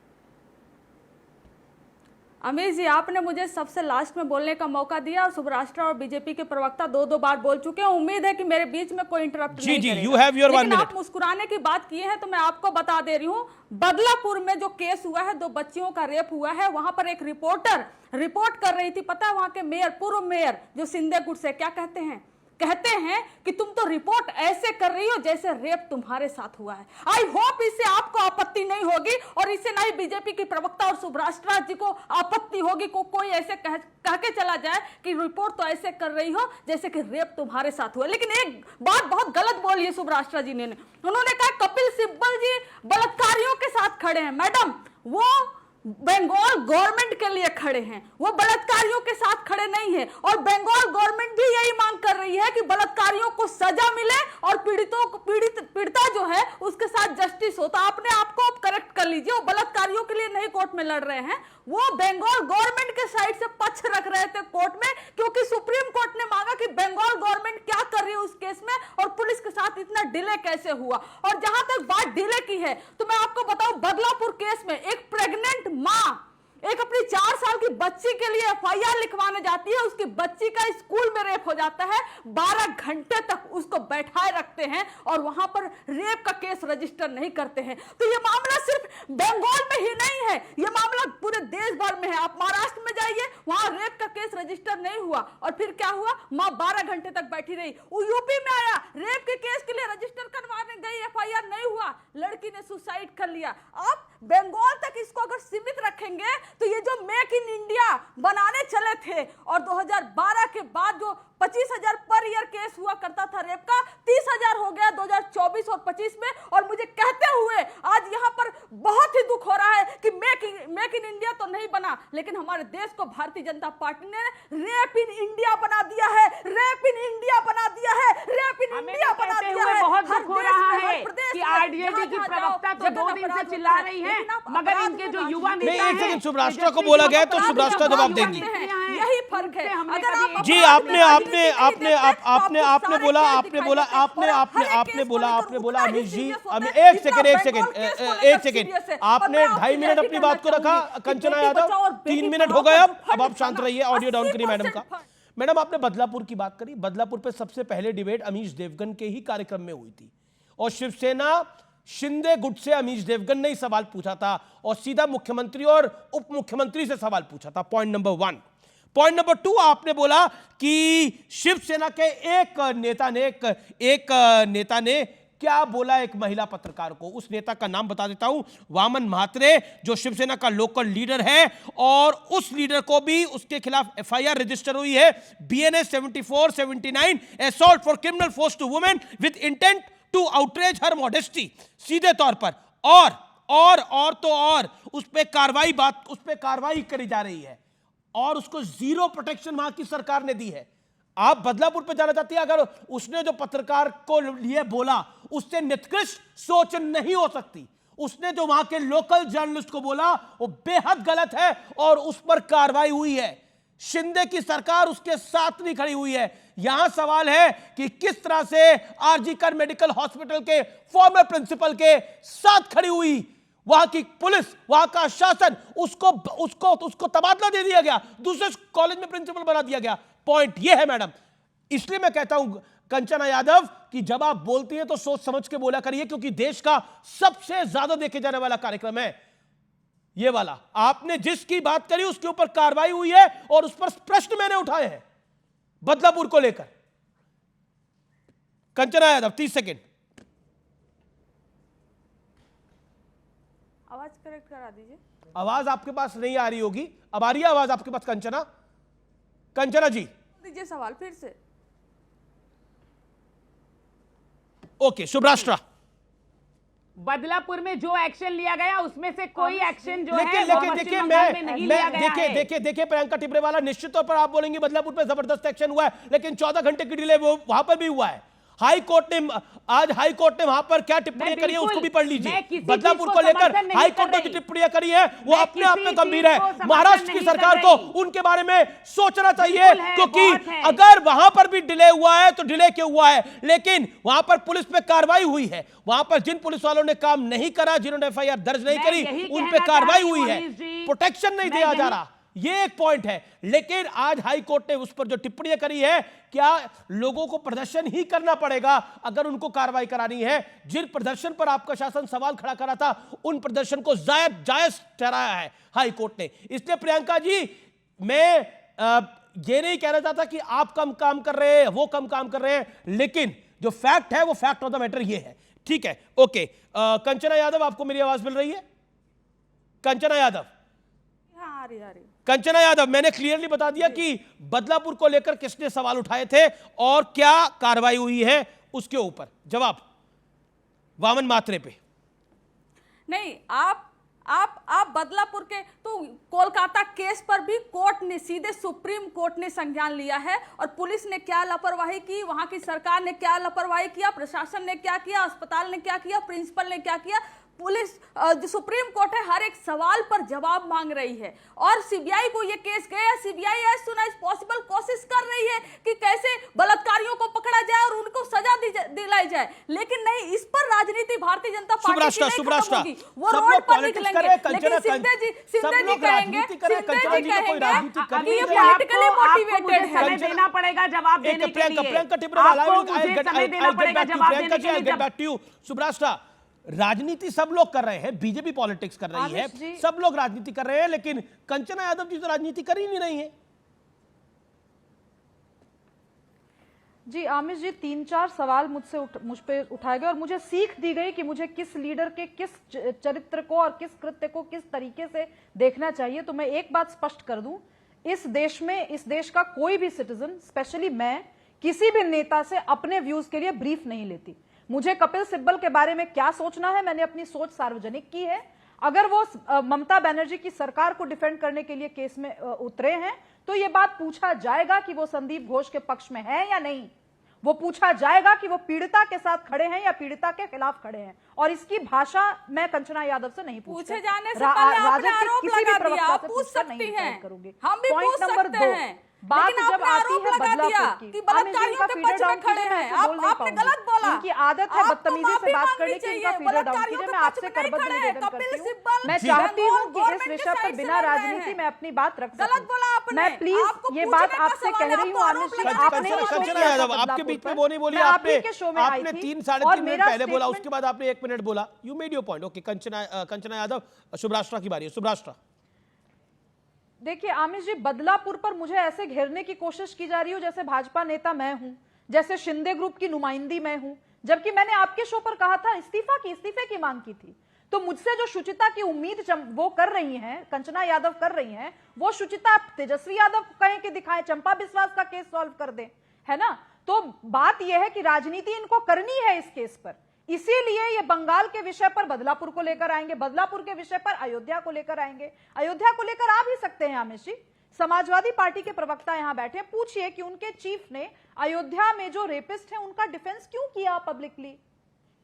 अमीर जी, आपने मुझे सबसे लास्ट में बोलने का मौका दिया और सुब्राष्ट्र और बीजेपी के प्रवक्ता दो बार बोल चुके हैं। उम्मीद है कि मेरे बीच में कोई इंटरप्ट नहीं करेगा। जी, you have your 1 लेकिन minute। आप मुस्कुराने की बात की है तो मैं आपको बता दे रही हूँ, बदलापुर में जो केस हुआ है, 2 बच्चियों का रेप हुआ है, वहां पर एक रिपोर्टर रिपोर्ट कर रही थी। पता है वहां के मेयर, पूर्व मेयर जो सिंधे गुट से, क्या कहते हैं, कहते हैं कि तुम तो रिपोर्ट ऐसे कर रही हो जैसे रेप तुम्हारे साथ हुआ है। आई होप इससे आपको आपत्ति नहीं होगी और इससे ना ही बीजेपी की प्रवक्ता और सुभाष जी को आपत्ति होगी को कोई ऐसे कह के चला जाए कि रिपोर्ट तो ऐसे कर रही हो जैसे कि रेप तुम्हारे साथ हुआ। लेकिन एक बात बहुत गलत बोली है सुभाष जी ने, उन्होंने कहा कपिल सिब्बल जी बलात्कारियों के साथ खड़े हैं। मैडम, वो बंगाल गवर्नमेंट के लिए खड़े हैं, वो बलात्कारियों के साथ खड़े नहीं हैं। और बंगाल गवर्नमेंट भी यही मांग कर रही है कि बलात्कारियों को सजा मिले और पीड़िता जो है उसके साथ जस्टिस हो। तो आपने आपको करेक्ट कर लीजिए, वो बलात्कारियों के लिए नहीं कोर्ट में लड़ रहे हैं, वो बंगाल गवर्नमेंट के साइड से पक्ष रख रहे थे कोर्ट में, क्योंकि सुप्रीम कोर्ट ने मांगा कि बंगाल गवर्नमेंट क्या कर रही है उस केस में और पुलिस के साथ इतना डिले कैसे हुआ। और जहां तक बात डिले की है तो मैं आपको बताऊं, बदलापुर केस में एक प्रेग्नेंट मां एक अपनी 4 साल की बच्ची के लिए एफआईआर लिखवाने जाती है, उसकी बच्ची का स्कूल में रेप हो जाता है, 12 घंटे तक उसको बैठाए रखते हैं और वहां पर रेप का केस रजिस्टर नहीं करते हैं। तो ये मामला सिर्फ बंगाल में ही नहीं है, ये मामला पूरे देश भर में है। आप महाराष्ट्र में जाइए, वहां रेप का केस रजिस्टर नहीं हुआ और फिर क्या हुआ, मां 12 घंटे तक बैठी रही। वो यूपी में आया, रेप के केस के लिए रजिस्टर करवाने गई, एफआईआर नहीं हुआ, लड़की ने सुसाइड कर लिया। आप बंगाल तक इसको अगर सीमित रखेंगे तो ये जो मेक इन इंडिया बनाने चले थे और 2012 के बाद जो 25,000 पर ईयर केस हुआ करता था रेप का, 30,000 हो गया 2024 और 25 में। और मुझे कहते हुए आज यहाँ पर बहुत ही दुख हो रहा है कि मेक इन इंडिया तो नहीं बना, लेकिन हमारे देश को भारतीय जनता पार्टी ने रेप इन इंडिया बना दिया है, रेप इन इंडिया बना दिया है, रेप इन इंडिया बना दिया है। बहुत दुख हो रहा है कि आरजेडी की प्रवक्ता तो 2 दिन से चिल्ला रही है, मगर इनके जो युवा नेता हैं, एक सेकंड, सुभाष को बोला गया तो सुभाष जवाब देंगी। यही फर्क है। अगर आप जी आपने बोला अमित जी, एक सेकंड, आपने 2.5 मिनट अपनी बात को रखा। कंचना यादव 3 मिनट हो गए, अब आप शांत रहिए, ऑडियो डाउन करिए मैडम का। मैडम, आपने बदलापुर की बात करी, बदलापुर पे सबसे पहले डिबेट अमीश देवगन के ही कार्यक्रम में हुई थी और शिवसेना शिंदे गुट से अमीश देवगन ने ही सवाल पूछा था और सीधा मुख्यमंत्री और उप मुख्यमंत्री से सवाल पूछा था। Point number 1। पॉइंट नंबर 2, आपने बोला कि शिवसेना के एक नेता ने क्या बोला एक महिला पत्रकार को। उस नेता का नाम बता देता हूं, वामन म्हात्रे, जो शिवसेना का लोकल लीडर है और उस लीडर को भी उसके खिलाफ एफआईआर रजिस्टर हुई है, BNS 7479, assault for criminal force to women with intent to outrage her modesty, सीधे तौर पर। और उस पे कार्रवाई करी जा रही है और उसको 0 प्रोटेक्शन वहां की सरकार ने दी है। आप बदलापुर पे जाना चाहती है, अगर उसने जो पत्रकार को लिए बोला उससे निकृष्ट सोच नहीं हो सकती। उसने जो वहां के लोकल जर्नलिस्ट को बोला वो बेहद गलत है और उस पर कार्रवाई हुई है। शिंदे की सरकार उसके साथ नहीं खड़ी हुई है। यहां सवाल है कि किस तरह से आरजीकर मेडिकल हॉस्पिटल के फॉर्मर प्रिंसिपल के साथ खड़ी हुई वहां की पुलिस, वहां का शासन, उसको तबादला दे दिया गया, दूसरे कॉलेज में प्रिंसिपल बना दिया गया। पॉइंट यह है मैडम, इसलिए मैं कहता हूं कंचना यादव कि जब आप बोलती हैं तो सोच समझ के बोला करिए, क्योंकि देश का सबसे ज्यादा देखे जाने वाला कार्यक्रम है ये वाला। आपने जिसकी बात करी उसके ऊपर कार्रवाई हुई है और उस पर प्रश्न मैंने उठाए हैं बदलापुर को लेकर। कंचना यादव 30 सेकेंड। आवाज करेक्ट करा दीजिए। आवाज आपके पास नहीं आ रही होगी, अब आ रही है आवाज आपके पास? कंचना जी दीजिए सवाल फिर से। ओके, शुभराष्ट्र। बदलापुर में जो एक्शन लिया गया उसमें से कोई एक्शन जो है लेकिन देखिए प्रियंका टिपरेवाला, निश्चित तौर पर आप बोलेंगे बदलापुर पे जबरदस्त एक्शन हुआ है, लेकिन 14 घंटे की डिले वो वहां पर भी हुआ है। हाई कोर्ट ने वहां पर क्या टिप्पणियां करी है उसको भी पढ़ लीजिए। बदलापुर को लेकर हाई कोर्ट ने जो टिप्पणियां करी है वो अपने आप में गंभीर है। महाराष्ट्र की सरकार को उनके बारे में सोचना चाहिए, क्योंकि अगर वहां पर भी डिले हुआ है तो डिले क्यों हुआ है, लेकिन वहां पर पुलिस पे कार्रवाई हुई है। वहां पर जिन पुलिस वालों ने काम नहीं करा, जिन्होंने एफआईआर दर्ज नहीं करी, उन पे कार्रवाई हुई है, प्रोटेक्शन नहीं दिया जा रहा। ये एक पॉइंट है। लेकिन आज हाई कोर्ट ने उस पर जो टिप्पणियां करी है, क्या लोगों को प्रदर्शन ही करना पड़ेगा अगर उनको कार्रवाई करानी है? जिन प्रदर्शन पर आपका शासन सवाल खड़ा करा था उन प्रदर्शन को जायज ठहराया है हाई कोर्ट ने। इसलिए प्रियंका जी, मैं ये नहीं कहना चाहता कि आप कम काम कर रहे हैं, वो कम काम कर रहे हैं, लेकिन जो फैक्ट है वो फैक्ट ऑफ द मैटर ये है। ठीक है, ओके। कंचना यादव, आपको मेरी आवाज मिल रही है? कंचना यादव, हाँ, आ रही। कंचना यादव, मैंने क्लियरली बता दिया कि बदलापुर को लेकर किसने सवाल उठाए थे और क्या कार्रवाई हुई है उसके ऊपर। जवाब वामन मात्रे पे। नहीं, आप बदलापुर के तो कोलकाता केस पर भी कोर्ट ने, सीधे सुप्रीम कोर्ट ने संज्ञान लिया है। और पुलिस ने क्या लापरवाही की, वहां की सरकार ने क्या लापरवाही किया, प्रशासन ने क्या किया, अस्पताल ने क्या किया, प्रिंसिपल ने क्या किया, पुलिस जो सुप्रीम कोर्ट है हर एक सवाल पर जवाब मांग रही है। और सीबीआई को ये केस गया, CBI as soon as possible कोशिश कर रही है कि कैसे बलात्कारियों को पकड़ा जाए और उनको सजा दिलाई जाए, लेकिन नहीं, इस पर राजनीति भारतीय जनता पार्टी की नहीं खत्म होगी। वो रोड पर निकलेंगे, लेकिन सिंधे जी कहेंगे कि ये पॉलिटिकली मोटिवेटेड है। समय देना पड़ेगा जवाब देने के लिए, आपको मुझे समय देना पड़ेगा जवाब देने के लिए। सुब्रास्टा, राजनीति सब लोग कर रहे हैं, बीजेपी पॉलिटिक्स कर रही है, सब लोग राजनीति कर रहे हैं, लेकिन कंचना यादव जी तो राजनीति कर ही नहीं रही है। जी आमिश जी, 3-4 सवाल मुझ पे उठाए गए और मुझे सीख दी गई कि मुझे किस लीडर के किस चरित्र को और किस कृत्य को किस तरीके से देखना चाहिए। तो मैं एक बात स्पष्ट कर दूं, इस देश में, इस देश का कोई भी सिटीजन, स्पेशली मैं, किसी भी नेता से अपने व्यूज के लिए ब्रीफ नहीं लेती। मुझे कपिल सिब्बल के बारे में क्या सोचना है, मैंने अपनी सोच सार्वजनिक की है। अगर वो ममता बनर्जी की सरकार को डिफेंड करने के लिए केस में उतरे हैं तो यह बात पूछा जाएगा कि वो संदीप घोष के पक्ष में है या नहीं। वो पूछा जाएगा कि वो पीड़िता के साथ खड़े हैं या पीड़िता के खिलाफ खड़े हैं। और इसकी भाषा मैं कंचना यादव से नहीं पूछे जाने से पहले आपने आरोप लगा दिया, आप पूछ सकती हैं, हम भी पूछ सकते हैं। बात जब आती है बदलापुर की, बलात्कारियों के पक्ष में खड़े हैं, आपने गलत बोला। उनकी आदत है बदतमीजी से बात करने की, इनका फीडर डाउन कीजिए। मैं आपसे करबद्ध निवेदन करती हूं, मैं चाहती हूं कि इस विषय पर बिना राजनीति में अपनी बात रख सकूं। मैं प्लीज ये बात आपसे कह रही हूं आमिश जी, आपने कंचना यादव आपके बीच में वो नहीं बोली, आपने 3-3.5 मिनट पहले बोला, उसके बाद आपने 1 मिनट बोला। You made your point. Okay, Kanchana Yadav, Shubhrastha की बारी है। शुभराष्ट्रा, देखिए आमिश जी, बदलापुर पर मुझे ऐसे घेरने की कोशिश की जा रही हो जैसे भाजपा नेता मैं हूं, जैसे शिंदे ग्रुप की नुमाइंदी मैं हूं, जबकि मैंने आपके शो पर कहा था इस्तीफे की मांग की थी। तो मुझसे जो शुचिता की उम्मीद वो कर रही हैं, कंचना यादव कर रही हैं, वो शुचिता आप तेजस्वी यादव को कहें कि दिखाएं, चंपा बिस्वास का केस सॉल्व कर दें, है ना। तो बात यह है कि राजनीति इनको करनी है इस केस पर, इसीलिए ये बंगाल के विषय पर बदलापुर को लेकर आएंगे, बदलापुर के विषय पर अयोध्या को लेकर आएंगे। अयोध्या को लेकर आ भी सकते हैं आमिश जी, समाजवादी पार्टी के प्रवक्ता यहां बैठे, पूछिए कि उनके चीफ ने अयोध्या में जो रेपिस्ट है उनका डिफेंस क्यों किया, पब्लिकली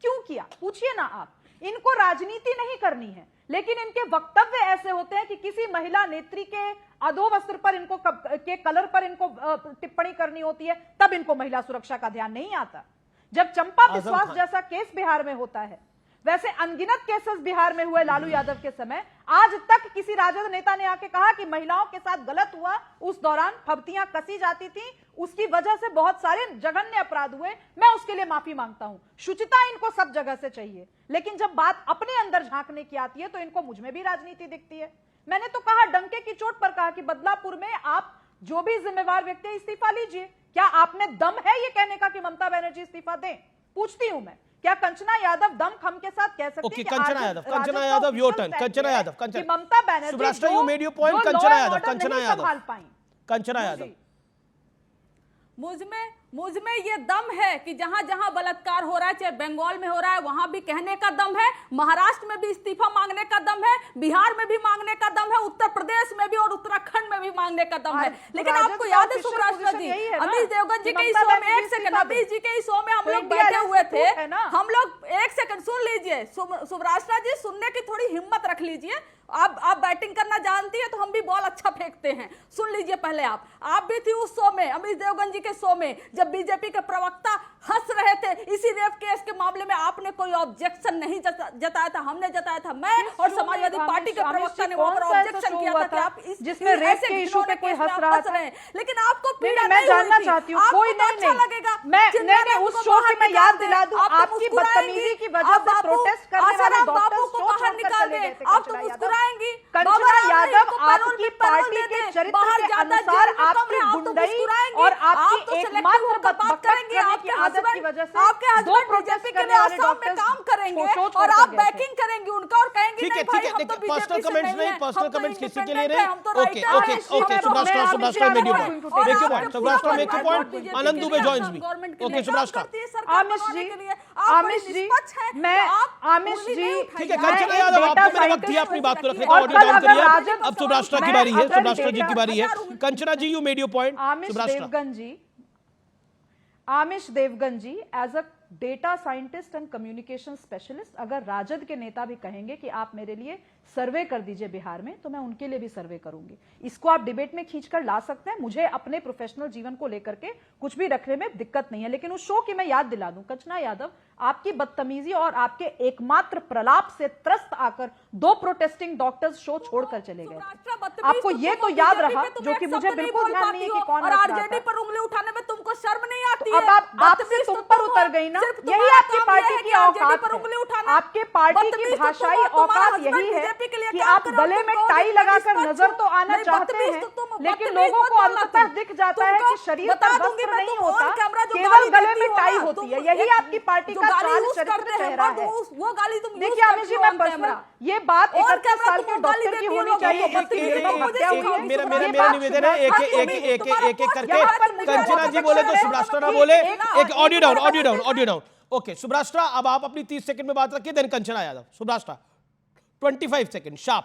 क्यों किया, पूछिए ना आप। इनको राजनीति नहीं करनी है, लेकिन इनके वक्तव्य ऐसे होते हैं कि किसी महिला नेत्री के अधोवस्त्र पर इनको के कलर पर इनको टिप्पणी करनी होती है, तब इनको महिला सुरक्षा का ध्यान नहीं आता। जब चंपा बिस्वास जैसा केस बिहार में होता है, वैसे अनगिनत केसेस बिहार में हुए लालू यादव के समय, आज तक किसी राजद नेता ने आके कहा कि महिलाओं के साथ गलत हुआ, उस दौरान फब्तियां कसी जाती थी, उसकी वजह से बहुत सारे जघन्य अपराध हुए, मैं उसके लिए माफी मांगता हूं। शुचिता इनको सब जगह से चाहिए, लेकिन जब बात अपने अंदर झांकने की आती है तो इनको मुझ में भी राजनीति दिखती है। मैंने तो कहा, डंके की चोट पर कहा कि बदलापुर में आप जो भी जिम्मेवार व्यक्ति इस्तीफा लीजिए। क्या आपने दम है ये कहने का कि ममता बनर्जी इस्तीफा दें? पूछती हूं मैं, क्या कंचना यादव दम खम के साथ कह सकती है कि Kanchana Yadav your turn. Kanchana Yadav, Mamata Banerjee you made your point. Kanchana Yadav, Kanchana Yadav, मुझ में ये दम है कि जहां जहां बलात्कार हो रहा है, चाहे बंगाल में हो रहा है, वहां भी कहने का दम है, महाराष्ट्र में भी इस्तीफा मांगने का दम है, बिहार में भी मांगने का दम है, उत्तर प्रदेश में भी और उत्तराखंड में भी मांगने का दम है। लेकिन आपको याद है सुब्राष्ट्रा जी, अमीश देवगन जी के शो में, एक सेकंड, अमीश जी के शो में हम लोग बैठे हुए थे, हम लोग, एक सेकंड सुन लीजिए सुब्राष्ट्रा जी, सुनने की थोड़ी हिम्मत रख लीजिए। आप बैटिंग करना जानती है तो हम भी बॉल अच्छा फेंकते हैं। सुन लीजिए पहले, आप भी थी उस शो में, अमीश देवगन जी के शो में, जब बीजेपी के प्रवक्ता हंस रहे थे इसी रेप केस के मामले में, आपने कोई ऑब्जेक्शन नहीं जताया था, हमने जताया था, मैं और समाजवादी पार्टी के प्रवक्ता ने वहां पर ऑब्जेक्शन किया था कि आप जिसमें रेप के इशू पे कोई हंस रहा था, लेकिन आपको पीड़ा मैं जानना चाहती हूँ, कोई नहीं लगेगा। मैं उस शो में मैं याद दिला दूं, आपकी बदतमीजी की वजह से प्रोटेस्ट करने वाले डॉक्टर्स को बाहर निकाल दे, आप तो मुस्कुराएंगी। कंचना यादव आपकी पार्टी के चरित्र के अनुसार आपकी गुंडई और आपकी एकमात्र बकवास करने की आदत की वजह से दो प्रोटेस्ट करने वाले डॉक्टर्स काम करेंगे और आप बैकिंग करेंगे उनका और कहेंगे ठीक है नहीं भाई ठीक हम है तो पर्सनल बीजेपी से कमेंट्स नहीं नहीं है, पर्सनल हम तो कमेंट्स किसी के independent लिए हैं, नहीं हम तो ओके right ओके है, okay Shubhrastha make your point Anand Dubey joins me okay Shubhrastha Amish ji मैं आमिष जी ठीक है कंचना यादव आपने मेरा वक्त दिया अपनी बात को रखने का ऑडियो डाउन करिए अब सुब्रास्ट्रा की बारी है सुब्रास्ट्रा जी की बारी है Kanchana ji you made your point Amish Devgan ji as a data scientist and communication specialist अगर राजद के नेता भी कहेंगे कि आप मेरे लिए सर्वे कर दीजिए बिहार में तो मैं उनके लिए भी सर्वे करूंगी। इसको आप डिबेट में खींचकर ला सकते हैं, मुझे अपने प्रोफेशनल जीवन को लेकर के कुछ भी रखने में दिक्कत नहीं है। लेकिन उस शो की मैं याद दिला दूं, कंचना यादव आपकी बदतमीजी और आपके एकमात्र प्रलाप से त्रस्त आकर दो प्रोटेस्टिंग डॉक्टर्स शो छोड़कर चले गए थे। आपको ये तो याद रहा, जो कि मुझे बिल्कुल ध्यान नहीं है कि कौन और आरजेडी पर उंगली उठाने में तुमको शर्म नहीं आती है? अब आप बात से तुम पर उतर गई ना, यही आपकी पार्टी की औकात है। आपके पार्टी की भाषाई औकात यही है कि आप गले में टाई लगाकर नजर तो आना चाहते हैं, लेकिन लोगों को अंततः दिख जाता है कि शरीर पर वस्त्र नहीं होता, केवल गले में टाई होती है। यही आपकी पार्टी का चाल चरित्र चेहरा है। वो गाली तुम देखिए आमिष जी, मैं पर्सनल ये बात 31 साल के डॉक्टर की होनी चाहिए। मेरा निवेदन है एक करके कंचना जी बोले तो सुब्रास्ट्रा ना बोले। एक ऑडियो डाउन ओके सुब्रास्ट्रा अब आप अपनी 30 सेकंड में बात रखिए, then Kanchana Yadav. Shubhrastha 25 second sharp,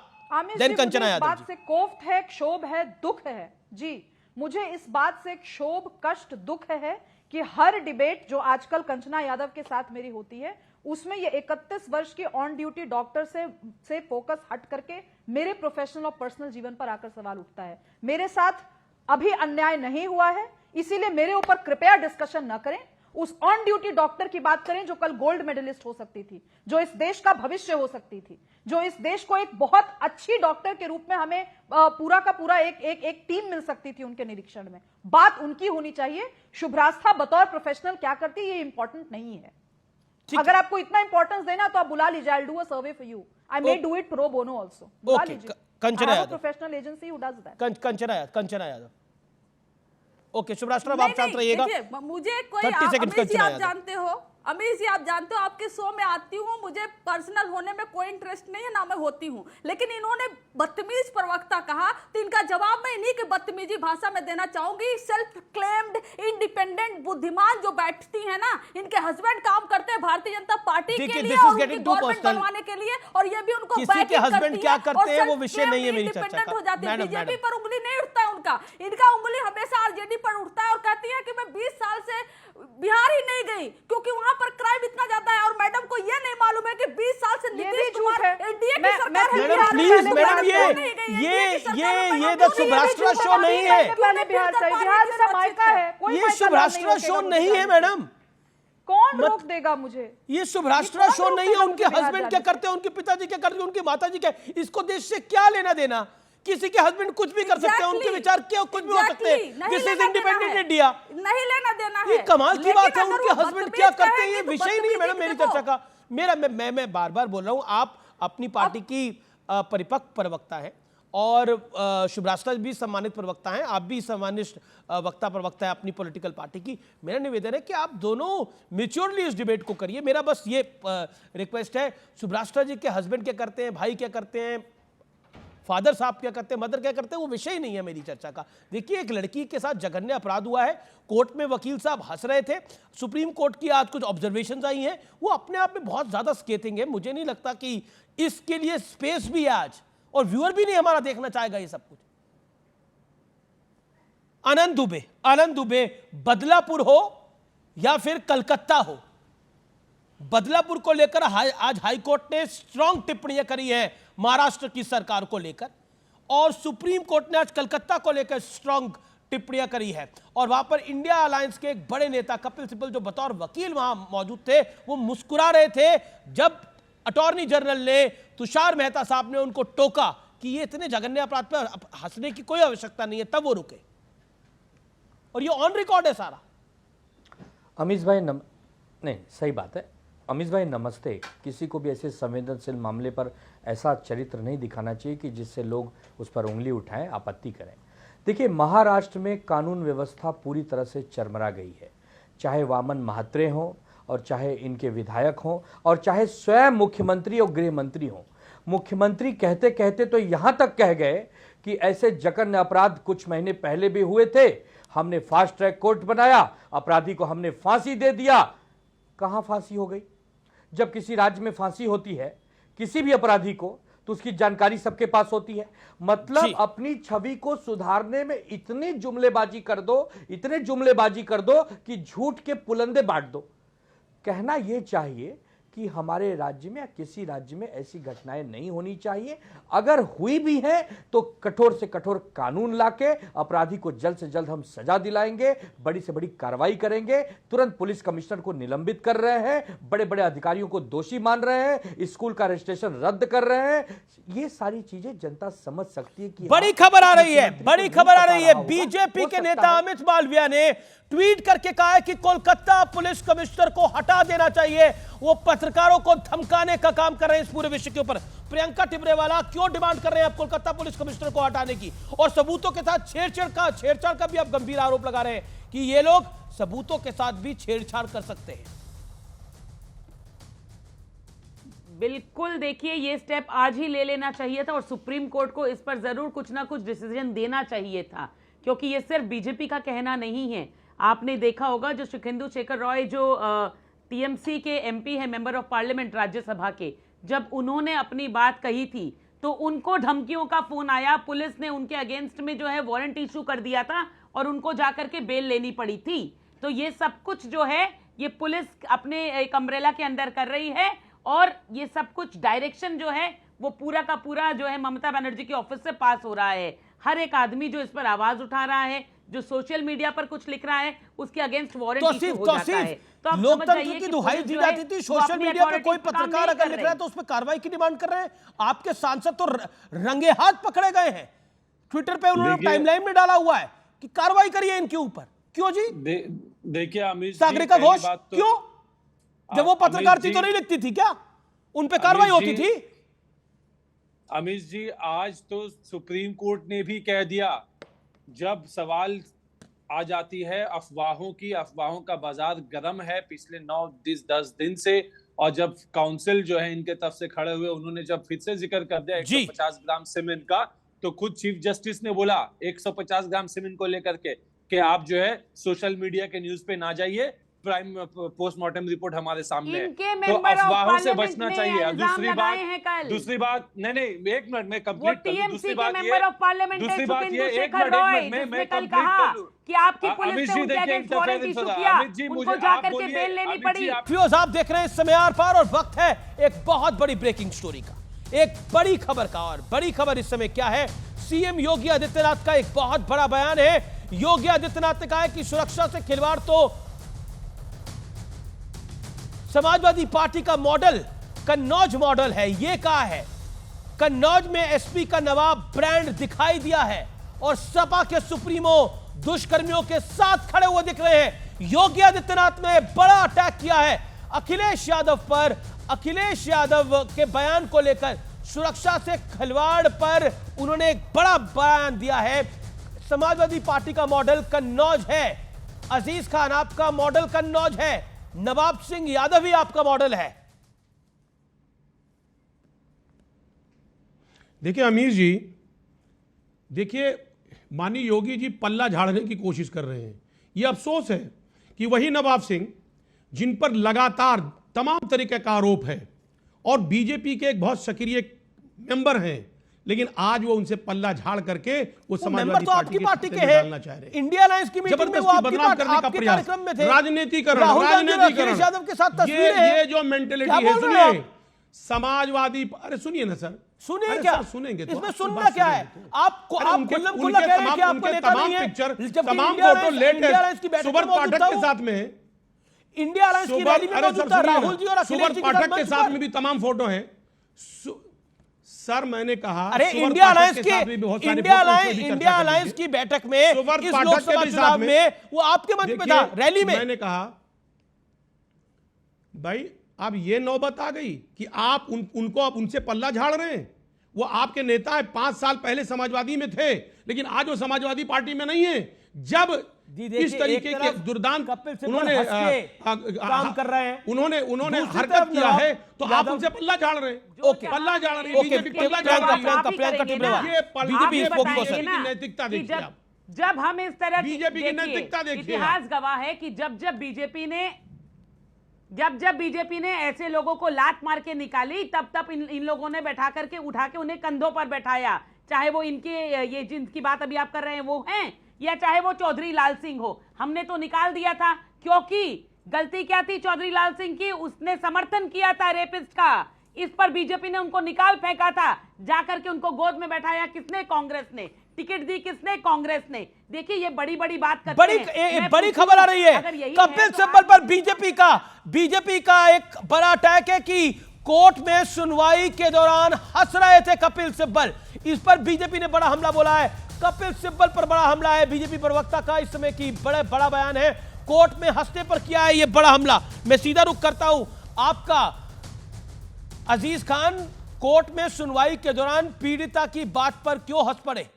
then Kanchana Yadav. बात से कोफ्त है, क्षोभ है, दुख है जी। मुझे इस बात से क्षोभ, कष्ट, दुख है कि हर डिबेट जो आजकल कंचना यादव के साथ मेरी होती है उसमें ये 31 वर्ष के ऑन ड्यूटी डॉक्टर से फोकस हट करके मेरे प्रोफेशनल और पर्सनल जीवन पर आकर सवाल उठता है। मेरे साथ अभी अन्याय नहीं हुआ है, इसीलिए मेरे ऊपर कृपया डिस्कशन न करें। उस ऑन ड्यूटी डॉक्टर की बात करें जो कल गोल्ड मेडलिस्ट हो सकती थी, जो इस देश का भविष्य हो सकती थी, जो इस देश को एक बहुत अच्छी डॉक्टर के रूप में हमें पूरा का पूरा एक टीम मिल सकती थी उनके निरीक्षण में। बात उनकी होनी चाहिए। शुभ्रास्था बतौर प्रोफेशनल क्या करती है ये इंपॉर्टेंट नहीं है। अगर आपको इतना इंपॉर्टेंस देना तो आप बुला लीजिए, I will do a survey for you, I may do it pro bono also. बुला लीजिए, Kanchana Yadav professional agency who does that. Kanchana Yadav okay Shubhrastha आप शांत रहिएगा। मुझे कोई 30 सेकंड आप जानते हो अमीर जी, आप जानते हो आपके शो में आती हूँ, मुझे पर्सनल होने में कोई इंटरेस्ट नहीं है, ना मैं होती हूँ, लेकिन इन्होंने बदतमीज प्रवक्ता कहा तो इनका जवाब मैं इन्हीं की बदतमीजी भाषा में देना चाहूंगी। सेल्फ क्लेम्ड इंडिपेंडेंट बुद्धिमान जो बैठती है ना, इनके हस्बैंड काम करते हैं भारतीय जनता पार्टी के लिए और उनकी गवर्नमेंट बनवाने के लिए, और ये भी उनको किसी के हस्बैंड क्या करते हैं वो विषय नहीं है मेरी चर्चा का। हो जाती है। बीजेपी पर उंगली नहीं उठता है उनका, इनका उंगली हमेशा आरजेडी पर उठता है और कहती है कि मैं 20 साल से बिहार ही नहीं गई क्योंकि वहां पर क्राइम इतना ज्यादा है, और मैडम को ये नहीं मालूम है कि 20 साल से नीतीश कुमार एनडीए की सरकार है। मैडम प्लीज मैडम ये द सुब्रास्ट्रा शो नहीं है, ये सुब्रास्ट्रा शो नहीं है मैडम। कौन रोक देगा मुझे? ये सुब्रास्ट्रा शो नहीं है। उनके हस्बैंड क्या करते हैं, उनके पिताजी क्या करते हैं, उनकी माताजी क्या, इसको देश से क्या लेना देना? किसी के हस्बैंड कुछ भी कर सकते हैं, उनके विचार क्या कुछ भी हो सकते हैं। दिस इज इंडिपेंडेंट इंडिया, नहीं लेना देना है। ये कमाल की बात है। उनके हस्बैंड क्या करते हैं ये विषय नहीं है मैडम मेरी चर्चा का। मैं बार बार बोल रहा हूं, आप अपनी पार्टी की परिपक्व प्रवक्ता है और शुभ्रास्ट्रा भी सम्मानित प्रवक्ता हैं, आप भी सम्मानित वक्ता प्रवक्ता है अपनी पॉलिटिकल पार्टी की। मेरा निवेदन है कि आप दोनों मैच्योरली इस डिबेट को करिए। मेरा बस ये रिक्वेस्ट है, शुभ्रास्ट्रा जी के हस्बैंड क्या करते हैं, भाई क्या करते हैं, फादर साहब क्या करते हैं, मदर क्या करते हैं, वो विषय नहीं है मेरी चर्चा का। देखिए एक लड़की के साथ जघन्य अपराध हुआ है, कोर्ट में वकील साहब हंस रहे थे, सुप्रीम कोर्ट की आज कुछ ऑब्जर्वेशंस आई हैं, वो अपने आप में बहुत ज्यादा स्केथिंग है। मुझे नहीं लगता कि इसके लिए स्पेस भी है आज, और व्यूअर भी नहीं हमारा देखना चाहेगा ये सब कुछ। आनंद दुबे बदलापुर हो या फिर कलकत्ता हो, बदलापुर को लेकर आज हाईकोर्ट ने स्ट्रांग टिप्पणियां करी है महाराष्ट्र की सरकार को लेकर, और सुप्रीम कोर्ट ने आज कलकत्ता को लेकर स्ट्रांग टिप्पणियां करी है। और वहां पर इंडिया अलायंस के एक बड़े नेता कपिल सिब्बल जो बतौर वकील वहां मौजूद थे, वो मुस्कुरा रहे थे जब अटॉर्नी जनरल ने, तुषार मेहता साहब ने उनको टोका कि ये इतने जघन्य अपराध पर हंसने की कोई आवश्यकता नहीं है, तब वो रुके। और ये ऑन रिकॉर्ड है सारा। अमीश भाई नहीं, सही बात है। अमीश भाई नमस्ते। किसी को भी ऐसे संवेदनशील मामले पर ऐसा चरित्र नहीं दिखाना चाहिए कि जिससे लोग उस पर उंगली उठाएं, आपत्ति करें। देखिए, महाराष्ट्र में कानून व्यवस्था पूरी तरह से चरमरा गई है, चाहे वामन महात्रे हों और चाहे इनके विधायक हों और चाहे स्वयं मुख्यमंत्री और गृह मंत्री हों। मुख्यमंत्री कहते कहते तो यहां तक कह गए कि ऐसे जघन्य अपराध कुछ महीने पहले भी हुए थे, हमने फास्ट ट्रैक कोर्ट बनाया, अपराधी को हमने फांसी दे दिया। कहां फांसी हो गई? जब किसी राज्य में फांसी होती है किसी भी अपराधी को तो उसकी जानकारी सबके पास होती है। मतलब अपनी छवि को सुधारने में इतनी जुमलेबाजी कर दो, इतने जुमलेबाजी कर दो कि झूठ के पुलंदे बांट दो। कहना यह चाहिए कि हमारे राज्य में या किसी राज्य में ऐसी घटनाएं नहीं होनी चाहिए। अगर हुई भी है तो कठोर से कठोर कानून लाके अपराधी को जल्द से जल्द हम सजा दिलाएंगे, बड़ी से बड़ी कार्रवाई करेंगे। तुरंत पुलिस कमिश्नर को निलंबित कर रहे हैं, बड़े बड़े अधिकारियों को दोषी मान रहे हैं, स्कूल का रजिस्ट्रेशन रद्द कर रहे हैं। ये सारी चीजें जनता समझ सकती है कि बड़ी खबर आ रही है, बड़ी खबर आ रही है। बीजेपी के नेता अमित मालविया ने ट्वीट करके कहा है कि कोलकाता पुलिस कमिश्नर को हटा देना चाहिए। वो पत्रकारों को धमकाने का काम कर रहे हैं इस पूरे विषय के ऊपर। प्रियंका टिबरेवाला क्यों डिमांड कर रहे हैं आप कोलकाता पुलिस कमिश्नर को हटाने की, और सबूतों के साथ छेड़छाड़ का भी आप गंभीर आरोप लगा रहे हैं कि ये लोग सबूतों के साथ भी छेड़छाड़ कर सकते हैं। बिल्कुल, देखिए ये स्टेप आज ही ले लेना चाहिए था और सुप्रीम कोर्ट को इस पर जरूर कुछ ना कुछ डिसीजन देना चाहिए था, क्योंकि ये सिर्फ बीजेपी का कहना नहीं है। आपने देखा होगा जो सुखेंदु शेखर रॉय जो टीएमसी के एमपी है, मेंबर ऑफ पार्लियामेंट राज्यसभा के, जब उन्होंने अपनी बात कही थी तो उनको धमकियों का फोन आया, पुलिस ने उनके अगेंस्ट में जो है वारंट इशू कर दिया था और उनको जाकर के बेल लेनी पड़ी थी। तो ये सब कुछ जो है ये पुलिस अपने एक अम्ब्रेला के अंदर कर रही है और ये सब कुछ डायरेक्शन जो है वो पूरा का पूरा जो है ममता बनर्जी के ऑफिस से पास हो रहा है। हर एक आदमी जो इस पर आवाज उठा रहा है, जो सोशल मीडिया पर कुछ लिख रहा है, उसके अगेंस्ट वारंट इशू हो जाता है। तो आप लोकतंत्र की दुहाई दी जाती थी, सोशल मीडिया पर कोई पत्रकार अगर लिख रहा है तो उस पर कार्रवाई की डिमांड कर रहे हैं। आपके सांसद तो रंगे हाथ पकड़े गए हैं, ट्विटर पे उन्होंने टाइमलाइन में डाला हुआ है कि कार्रवाई करिए इनके ऊपर। क्यों जी? देखिए अमित, सागरिका घोष क्यों? जब वो पत्रकार थी तो नहीं लिखती थी क्या? उन पे कार्रवाई होती थी? अमित जी, आज तो सुप्रीम कोर्ट ने भी कह दिया, जब सवाल आ जाती है अफवाहों की, अफवाहों का बाजार गर्म है पिछले 9-10 दिन से, और जब काउंसिल जो है इनके तरफ से खड़े हुए, उन्होंने जब फिर से जिक्र कर दिया 150 ग्राम सीमेंट का, तो खुद चीफ जस्टिस ने बोला 150 ग्राम सीमेंट को लेकर के कि आप जो है सोशल मीडिया के न्यूज पे ना जाइए, प्राइम पोस्टमार्टम रिपोर्ट हमारे सामने है, तो अफवाहों से बचना चाहिए। दूसरी बात नहीं, एक मिनट में कंप्लीट कर लूं। दूसरी बात ये, एक मिनट में कंप्लीट कर लूं कि आपकी पुलिस ने उनके अगेंस्ट वारंट इशू किया, उनको जाकर के बेल लेनी पड़ी। फ्यूज आप देख रहे हैं इस समय आर पार, और वक्त है एक बहुत बड़ी ब्रेकिंग स्टोरी का, एक बड़ी खबर का। और बड़ी खबर इस समय क्या है? सीएम योगी आदित्यनाथ का एक बहुत बड़ा बयान है। योगी आदित्यनाथ ने कहा है कि सुरक्षा से खिलवाड़ तो समाजवादी पार्टी का मॉडल कन्नौज मॉडल है। यह कहा है कन्नौज में एसपी का नवाब ब्रांड दिखाई दिया है और सपा के सुप्रीमो दुष्कर्मियों के साथ खड़े हुए दिख रहे हैं। योगी आदित्यनाथ ने बड़ा अटैक किया है अखिलेश यादव पर। अखिलेश यादव के बयान को लेकर सुरक्षा से खिलवाड़ पर उन्होंने एक बड़ा बयान दिया है। समाजवादी पार्टी का मॉडल कन्नौज है। अजीज खान, आपका मॉडल कन्नौज है, नवाब सिंह यादव ही आपका मॉडल है। देखिए अमीर जी, देखिए माननीय योगी जी पल्ला झाड़ने की कोशिश कर रहे हैं। यह अफसोस है कि वही नवाब सिंह जिन पर लगातार तमाम तरीके का आरोप है और बीजेपी के एक बहुत सक्रिय मेंबर हैं, लेकिन आज वो उनसे पल्ला झाड़ करके वो समाजवादी पार्टी के डालना चाह रहे हैं। इंडिया अलायंस की मीटिंग में वो आपकी कार्यक्रम में थे। राजनीतिकरण यादव के साथ तस्वीरें, ये जो मेंटेलिटी है, सुनिए समाजवादी, अरे सुनिए ना सर, सुनिए क्या सुनेंगे तो इसमें सुनना क्या है? आपको आप खुल्लम खुल्ला कह रहे हैं कि आपको नेता नहीं है, पिक्चर तमाम फोटो लेटेस्ट सुबर पाठक के साथ में है, इंडिया अलायंस की रैली में मौजूद था राहुल जी और अखिलेश जी पाठक के साथ में भी तमाम फोटो हैं। सर मैंने कहा अरे इंडिया अलायंस की बैठक में इस लोकसभा चुनाव में वो आपके मंच पे था, रैली में। मैंने कहा भाई अब ये नौबत आ गई कि आप उनको अब उनसे पल्ला झाड़ रहे हैं। वो आपके नेता है, 5 साल पहले समाजवादी में थे, लेकिन आज वो समाजवादी पार्टी में नहीं है। जब इस तरीके के दुर्दांत उन्होंने काम कर रहे हैं, उन्होंने हरकत किया है, तो आप उनसे पल्ला झाड़ रहे हैं। पल्ला झाड़ रहे हैं, बीजेपी पल्ला झाड़ रही है। बीजेपी की नैतिकता देखिए आप। जब हम इस तरह बीजेपी की नैतिकता देखिए, इतिहास गवाह है कि जब बीजेपी ने ऐसे लोगों को लात मार के निकाली, तब इन लोगों ने बैठा करके उठा के उन्हें कंधों पर बैठाया। चाहे वो इनके ये जिनकी बात अभी आप कर रहे हैं वो हैं, या चाहे वो चौधरी लाल सिंह हो, हमने तो निकाल दिया था। क्योंकि गलती क्या थी चौधरी लाल सिंह की? उसने समर्थन किया था रेपिस्ट का। इस पर बीजेपी ने उनको निकाल फेंका था। जाकर के उनको गोद में बैठाया किसने? कांग्रेस ने। टिकट दी किसने? कांग्रेस ने। देखिए ये बड़ी बात करते हैं। बड़ी खबर आ रही है कपिल सिब्बल पर। बीजेपी का एक बड़ा अटैक है कि कोर्ट में सुनवाई के दौरान हंस रहे थे कपिल सिब्बल। इस पर बीजेपी ने बड़ा हमला बोला है। कपिल सिब्बल पर बड़ा हमला है बीजेपी प्रवक्ता का इस समय की बड़ा बयान है। कोर्ट में हंसने पर किया है ये बड़ा हमला। मैं सीधा रुख करता हूं आपका अजीज खान, कोर्ट में सुनवाई के दौरान पीड़िता की बात पर क्यों हंस पड़े?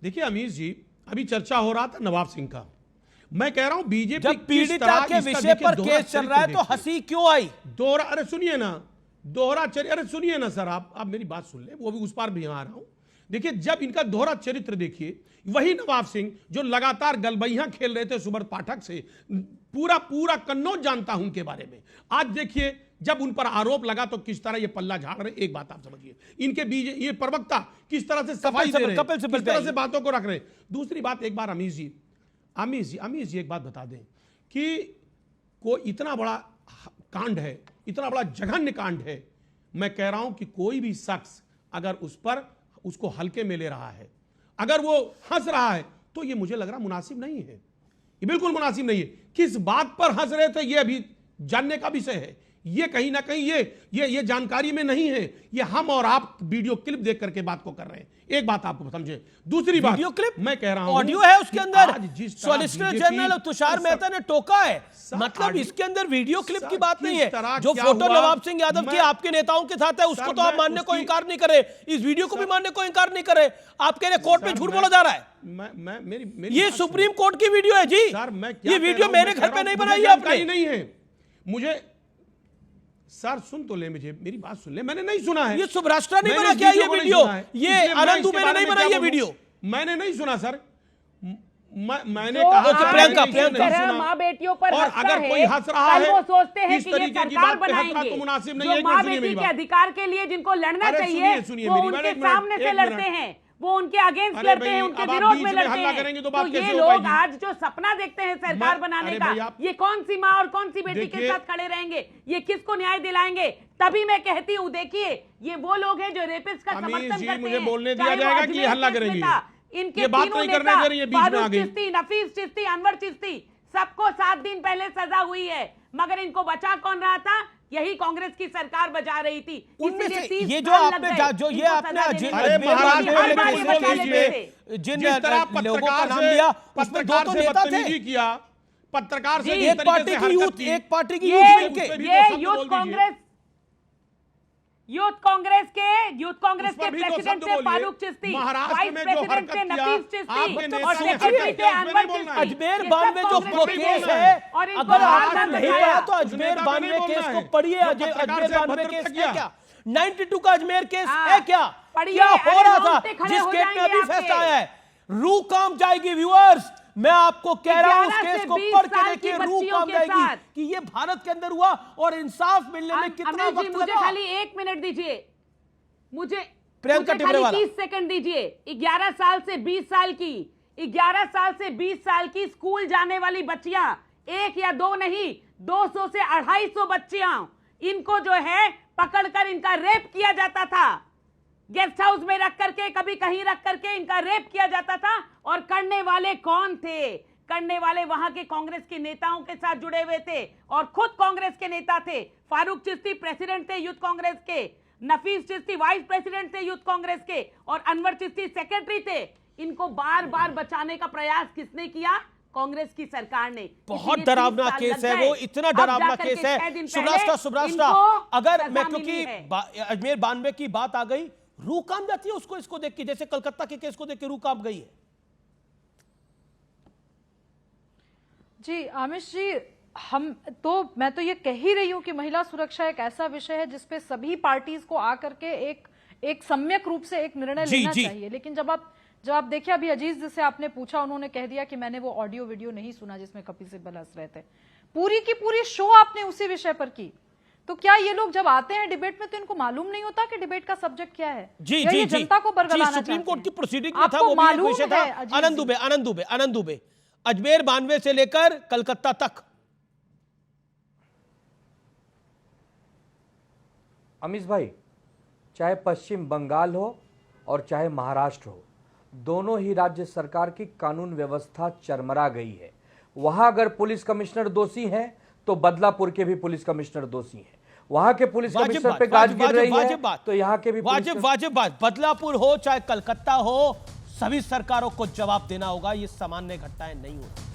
देखिए अमीर जी, अभी चर्चा हो रहा था नवाब सिंह का। मैं कह रहा हूं बीजेपी जब पीड़िता के विषय पर केस चल रहा है तो हंसी क्यों आई? अरे सुनिए ना, दोहरा चरित्र। अरे सुनिए ना सर, आप मेरी बात सुन ले, वो भी उस पार भी आ रहा हूं। देखिए जब इनका दोहरा चरित्र देखिए, वही नवाब सिंह जो लगातार गलबैया खेल रहे थे सुब्रत पाठक से, पूरा कन्नौज जानता हूं उनके बारे में। आज देखिए जब उन पर आरोप लगा तो किस तरह ये पल्ला झाड़ रहे। एक बात आप समझिए, इनके बीच ये प्रवक्ता किस तरह से सफाई दे रहे हैं, किस तरह से बातों को रख रहे हैं। दूसरी बात, एक बार अमीर जी एक बात बता दें कि कोई इतना बड़ा कांड है, इतना बड़ा जघन्य कांड है, मैं कह रहा हूं कि कोई भी शख्स अगर उसको हल्के में ले रहा है, अगर वो हंस रहा है, तो ये मुझे लग रहा मुनासिब नहीं है। ये बिल्कुल मुनासिब नहीं है। किस बात पर हंस रहे थे ये अभी जानने का विषय है। ये कहीं ना कहीं ये जानकारी में नहीं है। ये हम और आप वीडियो क्लिप देख करके बात को कर रहे हैं। एक बात आपको समझे। दूसरी बात, वीडियो क्लिप मैं कह रहा हूं, ऑडियो है उसके अंदर। सॉलिसिटर जनरल तुषार मेहता ने टोका है, मतलब इसके अंदर वीडियो क्लिप की बात नहीं है। जो फोटो नवाब सिंह यादव की आपके नेताओं के साथ है उसको तो आप मानने को इंकार नहीं करे, इस वीडियो को भी मानने को इंकार नहीं करे। आप कह रहे कोर्ट में झूठ बोला जा रहा है। ये सुप्रीम कोर्ट की वीडियो है जी। ये वीडियो मेरे घर पे नहीं बनाई है आपने। नहीं है मुझे सर, सुन तो ले, मुझे मेरी बात सुन ले। मैंने नहीं सुना है। ये सुभराष्ट्रा नहीं बना क्या ये वीडियो? ये आनंद दुबे ने नहीं बनाई ये वीडियो। मैंने नहीं सुना सर। मैंने कहा प्रियंका माँ बेटियों पर और अगर कोई हंस रहा है, वो सोचते हैं कि ये सरकार सरकार बनाएंगे तो मुनासिब नहीं है। माँ बेटी के अधिकार के लिए जिनको लड़ना चाहिए वो उनके सामने से लड़ते हैं, वो उनके अगेंस्ट लड़ते हैं, उनके विरोध में लड़ते हैं। तो ये लोग आज जो सपना देखते हैं सरकार बनाने का, ये कौन सी माँ और कौन सी बेटी के साथ खड़े रहेंगे? ये किसको न्याय दिलाएंगे? तभी मैं कहती हूँ, देखिए ये वो लोग हैं जो रेपिस्ट का समर्थन करते हैं। मुझे बोलने दिया जाएगा कि हल्ला करेंगे। इनके तीनों नेता फारूक चिश्ती, नफीस चिश्ती, अनवर चिश्ती, सबको 7 दिन पहले सजा हुई है, मगर इनको बचा कौन रहा था? यही कांग्रेस की सरकार बजा रही थी। उनमें से ये जो आपने जिन लोगों का नाम लिया उसमें 2 तो नेता थे किया, पत्रकार से एक पार्टी की यूथ मिलके ये यूथ कांग्रेस के प्रेसिडेंट थे फारूक चिश्ती, वाइस प्रेसिडेंट थे नफीस चिश्ती और सेक्रेटरी थे अनवर चिश्ती। अजमेर 92 जो केस है, अगर आपने नहीं पढ़ा तो अजमेर 92 केस को पढ़िए। अजमेर 92 केस है क्या? 92 का अजमेर केस है क्या? क्या हो रहा था जिस केस में अभी फैसला आया है? रूह काम जाएगी व्यूअर्स। मैं आपको कह रहा हूं उस केस को पढ़ के देखिए, रूह काम जाएगी कि ये भारत के अंदर हुआ और इंसाफ मिलने में कितना वक्त लगा। मुझे खाली 1 मिनट दीजिए, मुझे प्रियंका खाली 30 सेकंड दीजिए। 11 साल से 20 साल की 11 साल से 20 साल की स्कूल जाने वाली बच्चियां, 1 या 2 नहीं, 200 से 250 बच्चियां, इनको जो है पकड़कर इनका रेप किया जाता था। गेस्ट हाउस में रख करके, कभी कहीं रख करके इनका रेप किया जाता था। और करने वाले कौन थे? करने वाले वहां के कांग्रेस के नेताओं के साथ जुड़े हुए थे और खुद कांग्रेस के नेता थे। फारूक चिश्ती प्रेसिडेंट थे यूथ कांग्रेस के, नफीस चिश्ती वाइस प्रेसिडेंट थे यूथ कांग्रेस के और अनवर चिश्ती सेक्रेटरी थे। इनको बार बार बचाने का प्रयास किसने किया? कांग्रेस की सरकार ने। बहुत इसीलिए डरावना 30 साल केस लग है गए। वो, इतना अब डरावना जाकर के केस 6 है। दिन सुब्रास्टा पहले सुब्रास्टा, इनको अगर मैं सजा क्योंकि मिली है। अजमेर 92 की बात आ गई, रूह कांप जाती है उसको इसको देख के, जैसे कलकत्ता के केस को देख के रूह कांप गई है। जी आमिश जी, मैं तो ये कह ही रही हूं कि महिला सुरक्षा एक ऐसा विषय है जिसपे सभी पार्टीज को आकर के एक सम्यक रूप से एक निर्णय लेना चाहिए। लेकिन जब आप देखिए, अभी अजीज से आपने पूछा, उन्होंने कह दिया कि मैंने वो ऑडियो वीडियो नहीं सुना जिसमें कपिल सिब्बल हंस रहे थे। पूरी की पूरी शो आपने उसी विषय पर की, तो क्या ये लोग जब आते हैं डिबेट में तो इनको मालूम नहीं होता कि डिबेट का सब्जेक्ट क्या है? जी जनता को बरगलाना सुप्रीम कोर्ट की प्रोसीडिंग में था, आपको वो भी एक मालूम विषय था। है आनंद दुबे अजमेर 92 से लेकर कलकत्ता तक। अमीश भाई, चाहे पश्चिम बंगाल हो और चाहे महाराष्ट्र हो, दोनों ही राज्य सरकार की कानून व्यवस्था चरमरा गई है। वहां अगर पुलिस कमिश्नर दोषी हैं तो बदलापुर के भी पुलिस कमिश्नर दोषी हैं। वहां के पुलिस कमिश्नर पे गाज गिर रही है तो यहाँ के भी वाजिब बात, बदलापुर हो चाहे कलकत्ता हो, सभी सरकारों को जवाब देना होगा। ये सामान्य घटनाएं नहीं होती।